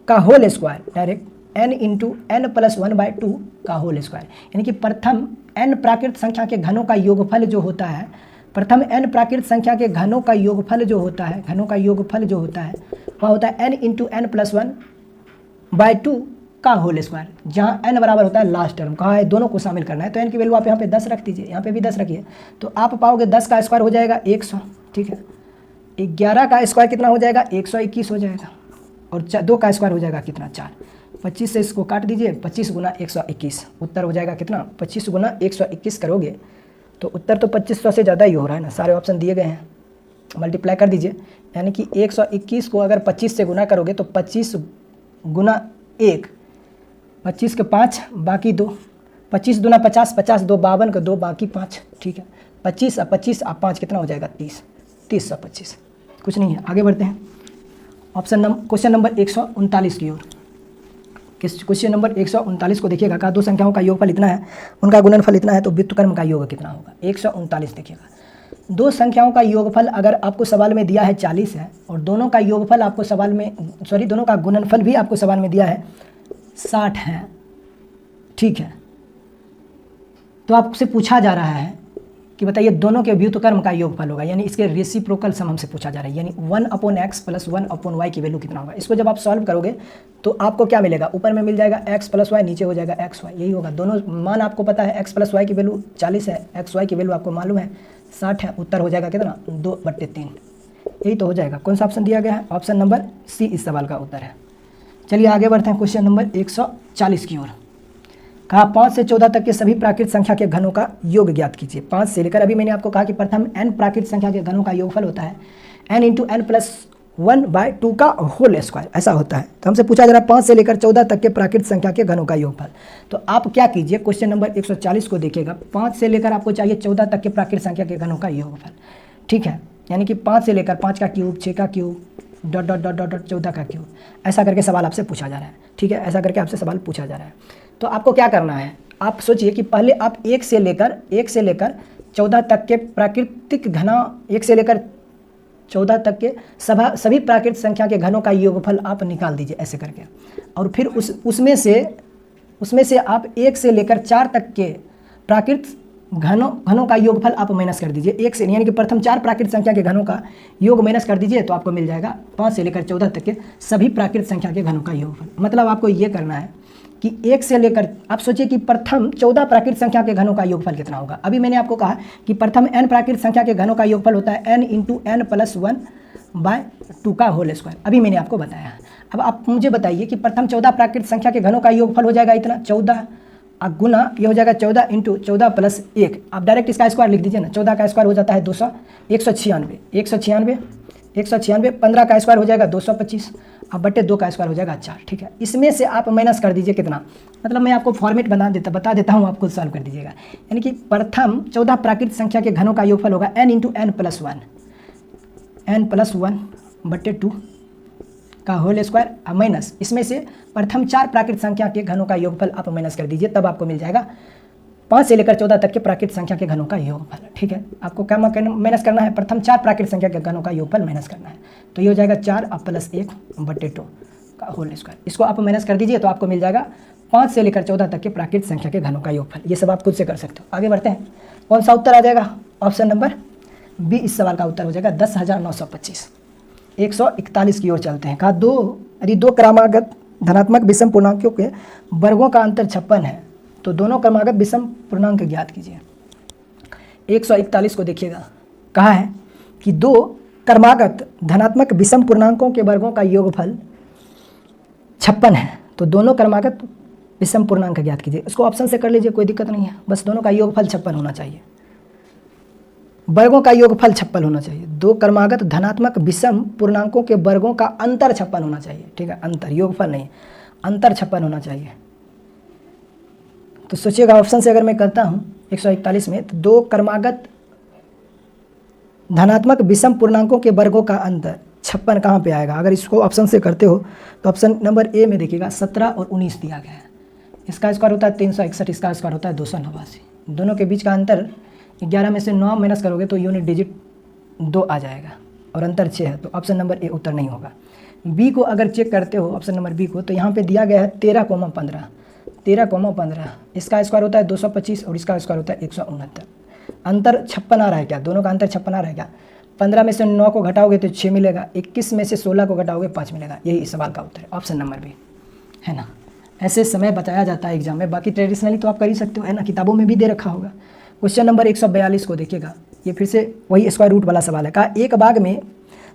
का whole square, direct n into n plus 1/2 का होल स्क्वायर। यानी कि प्रथम n प्राकृत संख्या के घनों का योगफल जो होता है, प्रथम n प्राकृत संख्या के घनों का योगफल जो होता है, घनों का योगफल जो होता है वह होता है n इंटू n प्लस 1/2 का होल स्क्वायर, जहाँ n बराबर होता है लास्ट टर्म। कहा है दोनों को शामिल करना है, तो n की वैल्यू आप यहाँ पे 10 रख दीजिए, यहाँ पे भी 10 रखिए, तो आप पाओगे 10 का स्क्वायर हो जाएगा 100, ठीक है। 11 का स्क्वायर कितना हो जाएगा, 121 हो जाएगा, और 2 का स्क्वायर हो जाएगा कितना, 4। 25 से इसको काट दीजिए, 25 गुना 121, उत्तर हो जाएगा कितना, 25 गुना 121 करोगे तो उत्तर तो 2500 से ज़्यादा ही हो रहा है ना, सारे ऑप्शन दिए गए हैं। मल्टीप्लाई कर दीजिए, यानी कि 121 को अगर 25 से गुना करोगे तो 25 गुना 1, 25 के 5 बाकी 2, 25 दूना 50, 50 2 52 का 2 बाकी 5, ठीक है। 25 और 25 और 5 कितना हो जाएगा, 30, 30 और 25, कुछ नहीं है। आगे बढ़ते हैं क्वेश्चन नंबर 139 की ओर। क्वेश्चन नंबर 139 को देखिएगा, कहा दो संख्याओं का योगफल इतना है, उनका गुणनफल इतना है, तो व्युत्क्रम का योग कितना होगा। 139 देखिएगा, दो संख्याओं का योगफल अगर आपको सवाल में दिया है 40 है, और दोनों का योगफल आपको सवाल में, दोनों का गुणनफल भी आपको सवाल में दिया है 60 है, ठीक है। तो आपसे पूछा जा रहा है कि बताइए दोनों के व्युत्क्रम का योगफल होगा, यानी इसके रेसिप्रोकल सम हमसे पूछा जा रहा है, यानी 1/x प्लस 1/y की वैल्यू कितना होगा। इसको जब आप सॉल्व करोगे तो आपको क्या मिलेगा, ऊपर में मिल जाएगा x प्लस वाई, नीचे हो जाएगा xy, यही होगा। दोनों मान आपको पता है, x प्लस वाई की वैल्यू 40 है, xy की वैल्यू आपको मालूम है 60 है, उत्तर हो जाएगा कितना, 2/3, यही तो हो जाएगा। कौन सा ऑप्शन दिया गया है, ऑप्शन नंबर सी इस सवाल का उत्तर है। चलिए आगे बढ़ते हैं क्वेश्चन नंबर 140 की ओर। कहा 5 से 14 तक के सभी प्राकृत संख्या के घनों का योग ज्ञात कीजिए। 5 से लेकर, अभी मैंने आपको कहा कि प्रथम n प्राकृत संख्या के घनों का योगफल होता है n इंटू n प्लस 1/2 का होल स्क्वायर, ऐसा होता है। तो हमसे पूछा जा रहा है 5 से लेकर 14 तक के प्राकृत संख्या के घनों का योगफल। तो आप क्या कीजिए, क्वेश्चन नंबर 140 को देखिएगा, 5 से लेकर आपको चाहिए 14 तक के प्राकृत संख्या के घनों का योगफल, ठीक है। यानी कि 5 से लेकर 5 का क्यूब, 6 का cube, dot dot dot dot dot 14 का क्यूब, ऐसा करके सवाल आपसे पूछा जा रहा है, ठीक है। ऐसा करके आपसे सवाल पूछा जा रहा है। तो आपको क्या करना है, आप सोचिए कि पहले आप 1 से लेकर 14 तक के प्राकृतिक घना, 1 से लेकर 14 तक के सभी प्राकृतिक संख्या के घनों का योगफल आप निकाल दीजिए ऐसे करके, और फिर उसमें से आप 1 से लेकर 4 तक के प्राकृतिक घनों का योगफल आप माइनस कर दीजिए। 1 से, यानी कि प्रथम 4 प्राकृतिक संख्या के घनों का योग माइनस कर दीजिए, तो आपको मिल जाएगा 5 से लेकर 14 तक के सभी प्राकृतिक संख्या के घनों का योगफल। मतलब आपको ये करना है कि 1 से लेकर, आप सोचिए कि प्रथम 14 प्राकृतिक संख्या के घनों का योगफल कितना होगा। अभी मैंने आपको कहा कि प्रथम n प्राकृतिक संख्या के घनों का योगफल होता है n इंटू n प्लस 1/2 का होल स्क्वायर, अभी मैंने आपको बताया है। अब आप मुझे बताइए कि प्रथम 14 प्राकृतिक संख्या के घनों का योगफल हो जाएगा इतना 14, गुना ये हो जाएगा 14 इंटू 14 प्लस 1, आप डायरेक्ट इसका स्क्वायर लिख दीजिए ना। 14 का स्क्वायर हो जाता है 200, 196, 15 का स्क्वायर हो जाएगा 225, अब बटे 2 का स्क्वायर हो जाएगा 4, ठीक है। इसमें से आप माइनस कर दीजिए कितना, मतलब मैं आपको फॉर्मेट बता देता हूँ, आप खुद सॉल्व कर दीजिएगा। यानी कि प्रथम 14 प्राकृतिक संख्या के घनों का योगफल होगा n इंटू n प्लस 1/2 का होल स्क्वायर, अब माइनस इसमें से प्रथम 4 प्राकृतिक संख्या के घनों का योगफल आप माइनस कर दीजिए, तब आपको मिल जाएगा 5 से लेकर 14 तक के प्राकृतिक संख्या के घनों का योगफल, ठीक है। आपको क्या माइनस करना है, प्रथम 4 प्राकृतिक संख्या के घनों का योगफल माइनस करना है, तो ये हो जाएगा 4 प्लस 1/2 का होल स्क्वायर। इसको आप माइनस कर दीजिए तो आपको मिल जाएगा 5 से लेकर 14 तक के प्राकृतिक संख्या के घनों का योगफल। ये सब आप खुद से कर सकते हो। आगे बढ़ते हैं, कौन सा उत्तर आ जाएगा, ऑप्शन नंबर बी इस सवाल का उत्तर हो जाएगा 10,925। 141 की ओर चलते हैं। कहा दो क्रमागत धनात्मक विषम पूर्णांकों के वर्गों का अंतर 56 है, तो दोनों क्रमागत विषम पूर्णांक ज्ञात कीजिए। 141 को देखिएगा, कहा है कि दो क्रमागत धनात्मक विषम पूर्णांकों के वर्गों का योगफल 56 है। तो दोनों क्रमागत विषम पूर्णांक ज्ञात कीजिए। इसको ऑप्शन से कर लीजिए, कोई दिक्कत नहीं है, बस दोनों का योगफल 56 होना चाहिए, वर्गों का योगफल 56 होना चाहिए। दो क्रमागत धनात्मक विषम पूर्णांकों के वर्गों का अंतर 56 होना चाहिए, ठीक है, अंतर, योगफल नहीं, अंतर 56 होना चाहिए। तो सोचिएगा ऑप्शन से अगर मैं करता हूँ 141 में, तो दो क्रमागत धनात्मक विषम पूर्णांकों के वर्गों का अंतर 56 कहाँ पे आएगा? अगर इसको ऑप्शन से करते हो तो ऑप्शन नंबर ए में देखिएगा 17 और 19 दिया गया है। इसका स्क्वायर होता है 361, इसका स्क्वायर होता है 289। दोनों के बीच का अंतर 11 में से 9 माइनस करोगे तो यूनिट डिजिट 2 आ जाएगा और अंतर 6 है, तो ऑप्शन नंबर ए उत्तर नहीं होगा। बी को अगर चेक करते हो ऑप्शन नंबर बी को, तो यहाँ पे दिया गया है 13,15, 13,15, इसका स्क्वायर होता है 225 और इसका स्क्वायर होता है 169। अंतर 56 आ रहा है क्या? दोनों का अंतर 56 आ रहा है क्या? 15 में से 9 को घटाओगे तो 6 मिलेगा, 21 में से 16 को घटाओगे 5 मिलेगा। यही इस सवाल का उत्तर है, ऑप्शन नंबर बी, है ना। ऐसे समय बचाया जाता है एग्जाम में, बाकी ट्रेडिशनली तो आप कर ही सकते हो, है ना, किताबों में भी दे रखा होगा। क्वेश्चन नंबर 142 को देखिएगा, ये फिर से वही स्क्वायर रूट वाला सवाल है। कहा एक बाग में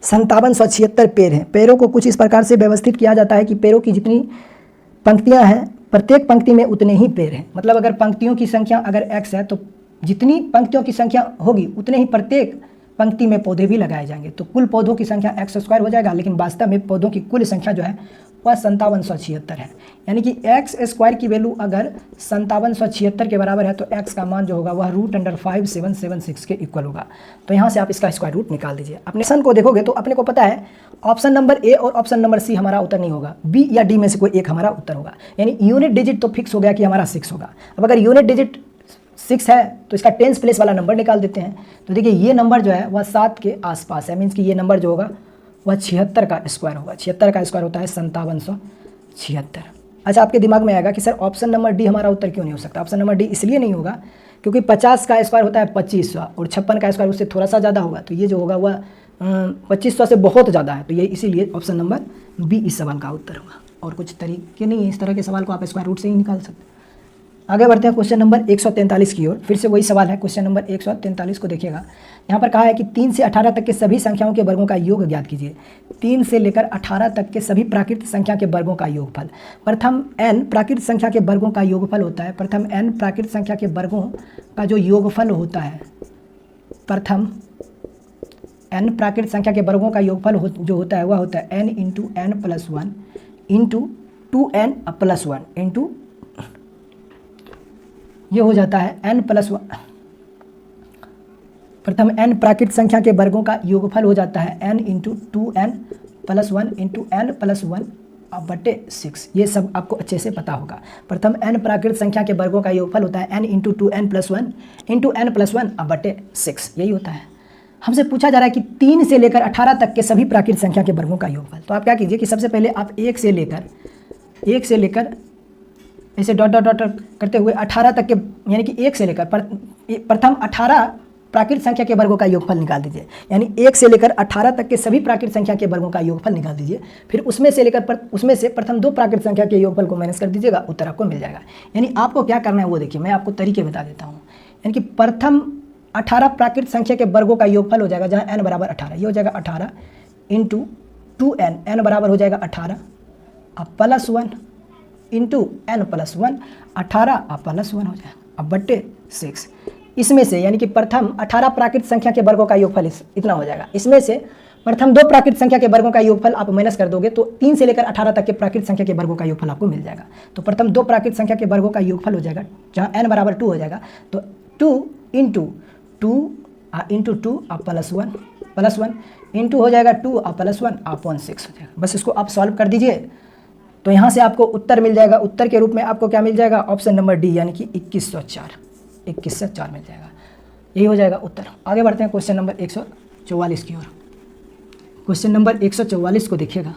5776 पेड़ हैं, पेड़ों को कुछ इस प्रकार से व्यवस्थित किया जाता है कि पेड़ों की जितनी पंक्तियां हैं प्रत्येक पंक्ति में उतने ही पेड़ हैं। मतलब अगर पंक्तियों की संख्या अगर x है तो जितनी पंक्तियों की संख्या होगी उतने ही प्रत्येक पंक्ति में पौधे भी लगाए जाएंगे। तो कुल पौधों की संख्या x² हो जाएगा, लेकिन वास्तव में पौधों की कुल संख्या जो है वह 5776 है। यानी कि x² की वैल्यू अगर 5776 के बराबर है तो x का मान जो होगा वह √5776 के इक्वल होगा। तो यहाँ से आप इसका स्क्वायर रूट निकाल दीजिए। अपने सन को देखोगे तो अपने को पता है ऑप्शन नंबर ए और ऑप्शन नंबर सी हमारा उत्तर नहीं होगा, बी या डी में से कोई एक हमारा उत्तर होगा। यानी यूनिट डिजिट तो फिक्स हो गया कि हमारा 6 होगा। अब अगर यूनिट डिजिट 6 है तो इसका 10th प्लेस वाला नंबर निकाल देते हैं। तो देखिए ये नंबर जो है वह 7 के आसपास है, मीन्स कि ये नंबर जो होगा वह 76 का स्क्वायर होगा। 76 का स्क्वायर होता है 5776। अच्छा, आपके दिमाग में आएगा कि सर ऑप्शन नंबर डी हमारा उत्तर क्यों नहीं हो सकता? ऑप्शन नंबर डी इसलिए नहीं होगा क्योंकि 50 का स्क्वायर होता है 2500 और 56 का स्क्वायर उससे थोड़ा सा ज़्यादा होगा। तो ये जो होगा वह 2500 से बहुत ज़्यादा है। तो ये इसीलिए ऑप्शन नंबर बी इस सवाल का उत्तर होगा। और कुछ तरीके नहीं है, इस तरह के सवाल को आप स्क्वायर रूट से ही निकाल सकते हैं। आगे बढ़ते हैं क्वेश्चन नंबर 143 की ओर। फिर से वही सवाल है, क्वेश्चन नंबर 143 को देखिएगा। यहाँ पर कहा है कि 3 से 18 तक के सभी संख्याओं के वर्गों का योग ज्ञात कीजिए। 3 से लेकर 18 तक के सभी प्राकृत संख्या के वर्गों का योगफल। प्रथम n प्राकृत संख्या के वर्गों का योगफल होता है। प्रथम n प्राकृत संख्या के वर्गों का जो योगफल होता है, प्रथम n प्राकृत संख्या के वर्गों का योगफल जो होता है वह होता है n into n plus 1 into 2n plus 1 into ये हो जाता है n प्लस 1। प्रथम n प्राकृत संख्या के वर्गों का योगफल हो जाता है n into 2n plus 1 into n plus 1 बटे 6। ये सब आपको अच्छे से पता होगा। प्रथम n प्राकृत संख्या के वर्गों का योगफल होता है n into 2n plus 1 into n plus 1 बटे 6, यही होता है। हमसे पूछा जा रहा है कि 3 से लेकर 18 तक के सभी प्राकृत संख्या के वर्गों का योगफल। तो आप क्या कीजिए कि सबसे पहले आप 1 से लेकर ऐसे डॉट डॉट डॉट करते हुए 18 तक के, यानी कि 1 से लेकर प्रथम 18 प्राकृत संख्या के वर्गों का योगफल निकाल दीजिए। यानी 1 से लेकर 18 तक के सभी प्राकृत संख्या के वर्गों का योगफल निकाल दीजिए। फिर उसमें से प्रथम 2 प्राकृत संख्या के योगफल को माइनस कर दीजिएगा, उत्तर आपको मिल जाएगा। यानी आपको क्या करना है वो देखिए, मैं आपको तरीके बता देता हूँ। यानी कि प्रथम 18 प्राकृत संख्या के वर्गों का योगफल हो जाएगा, जहाँ n बराबर 18, ये हो जाएगा 18 इंटू 2n, n बराबर हो जाएगा 18 अब plus 1 into n plus 1, 18 plus 1 हो जाएगा अब बट्टे 6। इसमें से यानी कि प्रथम 18 प्राकृत संख्या के वर्गों का योगफल इतना हो जाएगा। इसमें से प्रथम 2 प्राकृत संख्या के वर्गों का योगफल आप माइनस कर दोगे तो 3 से लेकर 18 तक के प्राकृत संख्या के वर्गों का योगफल आपको मिल जाएगा। तो प्रथम 2 प्राकृत संख्या के वर्गों का योगफल हो जाएगा, जहाँ n बराबर 2 हो जाएगा, तो 2 इंटू 2 प्लस 1 इंटू हो जाएगा 2 प्लस 1 अपॉन 6 हो जाएगा। बस इसको आप सॉल्व कर दीजिए तो यहाँ से आपको उत्तर मिल जाएगा। उत्तर के रूप में आपको क्या मिल जाएगा? ऑप्शन नंबर डी, यानी कि 2104 मिल जाएगा। यही हो जाएगा उत्तर। आगे बढ़ते हैं क्वेश्चन नंबर 144 की ओर। क्वेश्चन नंबर 144 को देखिएगा।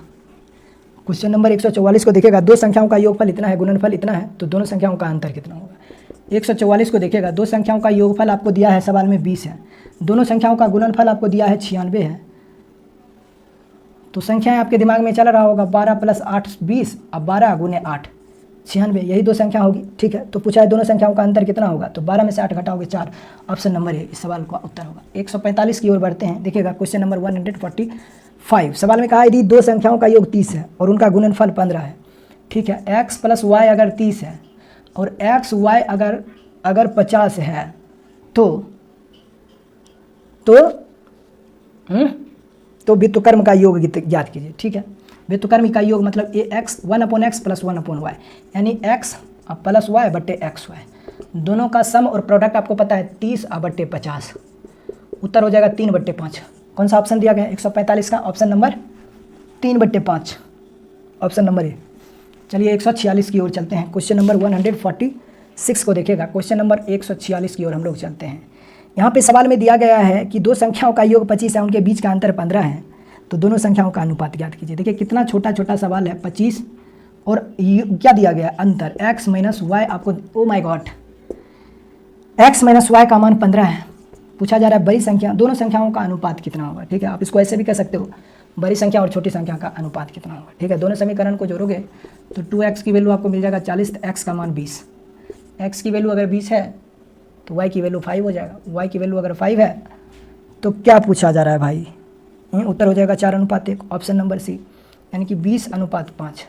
क्वेश्चन नंबर 144 को देखिएगा, 2 संख्याओं का योगफल इतना है, गुणनफल इतना है, तो दोनों संख्याओं का अंतर कितना होगा? 144 को देखिएगा, 2 संख्याओं का योगफल आपको दिया है सवाल में 20 है, दोनों संख्याओं का गुणनफल आपको दिया है 96 है। तो संख्याएं आपके दिमाग में चल रहा होगा 12 प्लस 8 20, अब 12 गुने 8 96, यही दो संख्या होगी, ठीक है। तो पूछा है दोनों संख्याओं का अंतर कितना होगा, तो 12 में से 8 घटाओगे 4, ऑप्शन नंबर ए इस सवाल का उत्तर होगा। 145 की ओर बढ़ते हैं, देखिएगा क्वेश्चन नंबर 145। सवाल में कहा यदि दो संख्याओं का योग 30 है और उनका गुणनफल 15 है, ठीक है। x + y अगर 30 है और x y अगर 50 है तो व्युत्क्रम का योग ज्ञात कीजिए, ठीक है। व्युत्क्रम का योग मतलब ax 1/x + 1/y, यानी x + y बटे xy, दोनों का सम और प्रोडक्ट आपको पता है 30/50। उत्तर हो जाएगा 3/5। कौन सा ऑप्शन दिया गया है 145 का, option number 3/5, option number A. चलिए 146 की ओर चलते हैं, क्वेश्चन नंबर 146 को देखिएगा। क्वेश्चन नंबर 146 की ओर हम लोग चलते हैं। यहाँ पे सवाल में दिया गया है कि दो संख्याओं का योग 25 है, उनके बीच का अंतर 15 है, तो दोनों संख्याओं का अनुपात ज्ञात कीजिए। देखिए कितना छोटा छोटा सवाल है, 25 और क्या दिया गया अंतर x - y, आपको oh my God x - y का मान 15 है। पूछा जा रहा है बड़ी संख्या, दोनों संख्याओं का अनुपात कितना होगा, ठीक है। आप इसको ऐसे भी कह सकते हो, बड़ी संख्या और छोटी संख्या का अनुपात कितना होगा, ठीक है। दोनों समीकरण को जोड़ोगे तो 2x की वैल्यू आपको मिल जाएगा 40, x का मान 20। x की वैल्यू अगर 20 है तो y की वैल्यू 5 हो जाएगा, y की वैल्यू अगर 5 है तो क्या पूछा जा रहा है भाई, उत्तर हो जाएगा 4:1, ऑप्शन नंबर सी, यानी कि 20:5।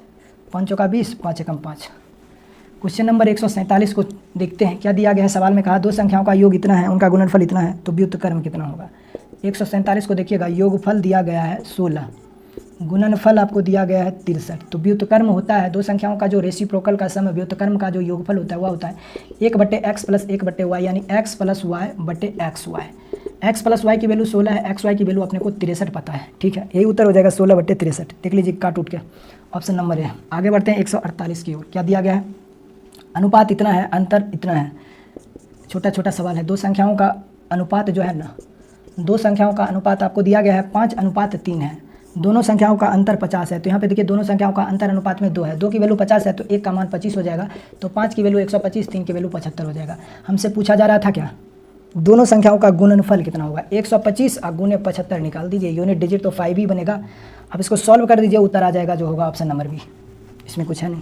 5 चौका 20, 5 एकम 5। क्वेश्चन नंबर 147 को देखते हैं, क्या दिया गया है सवाल में कहा दो संख्याओं का योग इतना है, उनका गुणनफल इतना है, तो व्युत्क्रम कितना होगा। 147 को देखिएगा, योगफल दिया गया है 16, गुणनफल आपको दिया गया है 63, तो व्युत्क्रम होता है दो संख्याओं का जो रेसिप्रोकल का सम, व्युत्क्रम का जो योगफल होता है वह होता है 1/x + 1/y, यानी x + y बटे xy। x + y की वैल्यू 16 है, xy की वैल्यू अपने को 63 पता है, ठीक है। यही उत्तर हो जाएगा 16/63। देख लीजिए काट उठ के, ऑप्शन नंबर है। आगे बढ़ते हैं 148 की ओर, क्या दिया गया है, अनुपात इतना है, अंतर इतना है। छोटा छोटा सवाल है, दो संख्याओं का अनुपात जो है ना, दो संख्याओं का अनुपात आपको दिया गया है 5:3 है, दोनों संख्याओं का अंतर 50 है। तो यहाँ पे देखिए दोनों संख्याओं का अंतर अनुपात में 2 है, 2 की वैल्यू 50 है तो 1 का मान 25 हो जाएगा, तो 5 की वैल्यू 125, 3 की वैल्यू 75 हो जाएगा। हमसे पूछा जा रहा था क्या, दोनों संख्याओं का गुणनफल कितना होगा। 125 और गुणे 75 निकाल दीजिए, यूनिट डिजिट तो 5 ही बनेगा। अब इसको सॉल्व कर दीजिए, उत्तर आ जाएगा जो होगा ऑप्शन नंबर बी, इसमें कुछ है नहीं।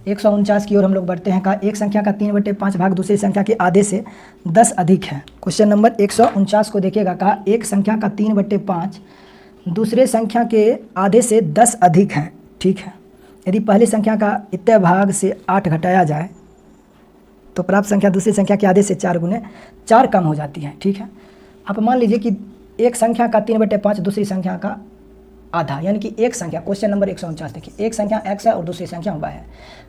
149 की ओर हम लोग बढ़ते हैं। कहा एक संख्या का 3/5 भाग दूसरी संख्या के आधे से 10 अधिक है। क्वेश्चन नंबर 149 को देखिएगा, कहा एक संख्या का 3/5 दूसरे संख्या के आधे से 10 अधिक है, ठीक है। यदि पहली संख्या का इतने भाग से 8 घटाया जाए तो प्राप्त संख्या दूसरी संख्या के आधे से 4 गुने 4 कम हो जाती है, ठीक है। आप मान लीजिए कि एक संख्या का 3/5 दूसरी संख्या का आधा, यानी कि एक संख्या, क्वेश्चन नंबर 149 देखिए, एक संख्या x है और दूसरी संख्या y है।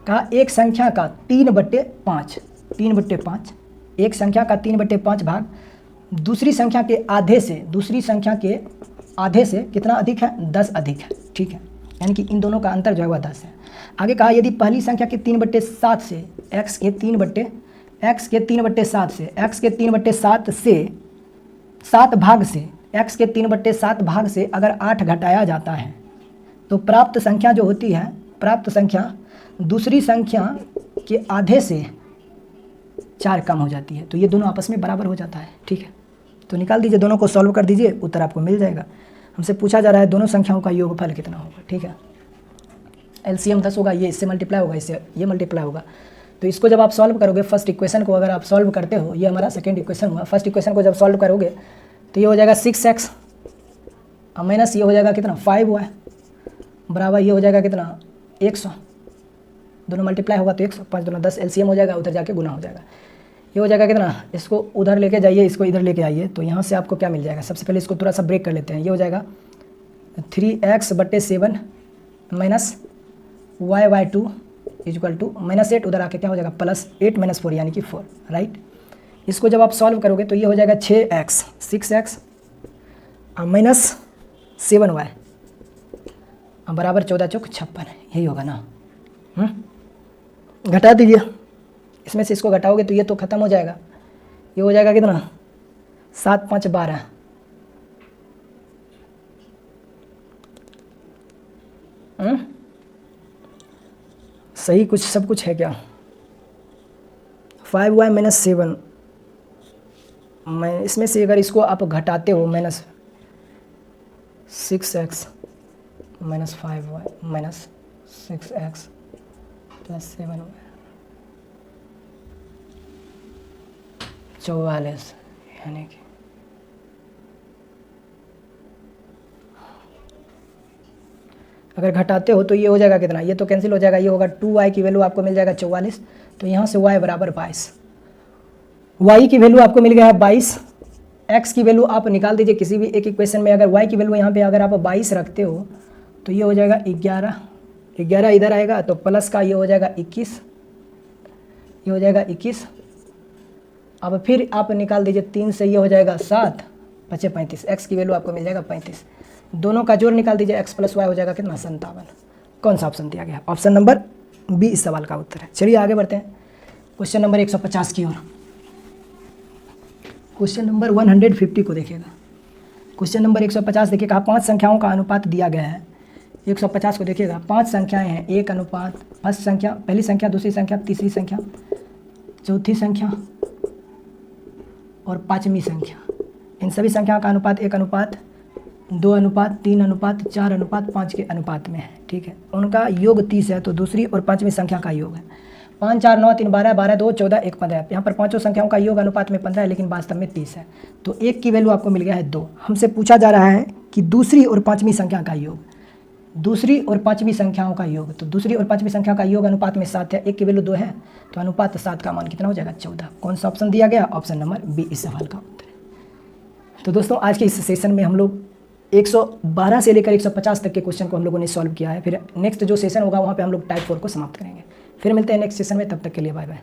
कहा एक संख्या का 3/5 एक संख्या का 3/5 भाग दूसरी संख्या के आधे से, दूसरी संख्या के आधे से कितना अधिक है, 10 अधिक है, ठीक है। यानी कि इन दोनों का अंतर जो है वह 10 है। आगे कहा यदि पहली संख्या के 3/7 से x के 3/7 से x के 3/7 से 7 भाग से x के 3/7 भाग से अगर 8 घटाया जाता है तो प्राप्त संख्या जो होती है, प्राप्त संख्या दूसरी संख्या के आधे से 4 कम हो जाती है, तो ये दोनों आपस में बराबर हो जाता है, ठीक है। तो निकाल दीजिए, दोनों को सॉल्व कर दीजिए, उत्तर आपको मिल जाएगा। हमसे पूछा जा रहा है दोनों संख्याओं का योगफल कितना होगा, ठीक है। एलसीएम 10 होगा, ये इससे मल्टीप्लाई होगा, इससे ये मल्टीप्लाई होगा। तो इसको जब आप सॉल्व करोगे, फर्स्ट इक्वेशन को अगर आप सॉल्व करते हो, ये हमारा सेकेंड इक्वेशन हुआ, फर्स्ट इक्वेशन को जब सॉल्व करोगे तो ये हो जाएगा 6x माइनस ये हो जाएगा कितना 5y बराबर ये हो जाएगा कितना 100, दोनों मल्टीप्लाई होगा तो 100, 5 दूना 10, एलसीएम हो जाएगा, उधर जाके गुना हो जाएगा। ये हो जाएगा कितना, इसको उधर लेके जाइए, इसको इधर लेके आइए, तो यहाँ से आपको क्या मिल जाएगा। सबसे पहले इसको थोड़ा सा ब्रेक कर लेते हैं। ये हो जाएगा 3x/7 minus y/2 equal to -8, उधर आके क्या हो जाएगा +8 - 4 यानी कि 4, राइट। इसको जब आप सॉल्व करोगे तो ये हो जाएगा 6x माइनस 7y बराबर 14 चौक 56, यही होगा ना। घटा दीजिए, इसमें से इसको घटाओगे तो ये तो ख़त्म हो जाएगा। ये हो जाएगा कितना 7 5 12, सही कुछ सब कुछ है क्या। 5y - 7, मैं इसमें से अगर इसको आप घटाते हो -6x - 5y - 6x +7 44 यानी कि अगर घटाते हो तो ये हो जाएगा कितना, ये तो कैंसिल हो जाएगा, ये होगा 2y की वैल्यू आपको मिल जाएगा 44। तो यहाँ से y बराबर 22, y की वैल्यू आपको मिल गया है 22। x की वैल्यू आप निकाल दीजिए किसी भी एक इक्वेशन में। अगर y की वैल्यू यहाँ पे अगर आप 22 रखते हो तो ये हो जाएगा 11, 11 इधर आएगा तो प्लस का ये हो जाएगा 21, ये हो जाएगा 21। अब फिर आप निकाल दीजिए 3 से, ये हो जाएगा 7, बचे 35। x की वैल्यू आपको मिल जाएगा 35। दोनों का जोड़ निकाल दीजिए, x + y हो जाएगा कितना, 57। कौन सा ऑप्शन दिया गया? ऑप्शन नंबर बी इस सवाल का उत्तर है। चलिए आगे बढ़ते हैं क्वेश्चन नंबर 150 की ओर। क्वेश्चन नंबर 150 को देखिएगा। क्वेश्चन नंबर 150 देखिएगा, 5 संख्याओं का अनुपात दिया गया है। 150 को देखिएगा, 5 संख्याएं हैं, एक अनुपात, फर्स्ट संख्या, पहली संख्या, दूसरी संख्या, तीसरी संख्या, चौथी संख्या और पाँचवीं संख्या। इन सभी संख्याओं का अनुपात 1 अनुपात 2 अनुपात 3 अनुपात 4 अनुपात 5 के अनुपात में है। ठीक है, उनका योग 30 है, तो दूसरी और पाँचवीं संख्या का योग है 5 4 9 3 12 12 2 14 1 15। यहाँ पर पाँचों संख्याओं का योग अनुपात में 15 है, लेकिन वास्तव में 30 है। तो 1 की वैल्यू आपको मिल गया है 2। हमसे पूछा जा रहा है कि दूसरी और पाँचवीं संख्या का योग, दूसरी और पाँचवीं संख्याओं का योग। तो दूसरी और पाँचवीं संख्या का योग अनुपात में 7 है, 1 की वैल्यू 2 है, तो अनुपात 7 का मान कितना हो जाएगा, 14। कौन सा ऑप्शन दिया गया? ऑप्शन नंबर बी इस सवाल का उत्तर है। तो दोस्तों आज के इस सेशन में हम लोग 112 से लेकर 150 तक के क्वेश्चन को हम लोगों ने सॉल्व किया है। फिर नेक्स्ट जो सेशन होगा वहाँ पे हम लोग टाइप 4 को समाप्त करेंगे। फिर मिलते हैं नेक्स्ट सेशन में, तब तक के लिए बाय बाय।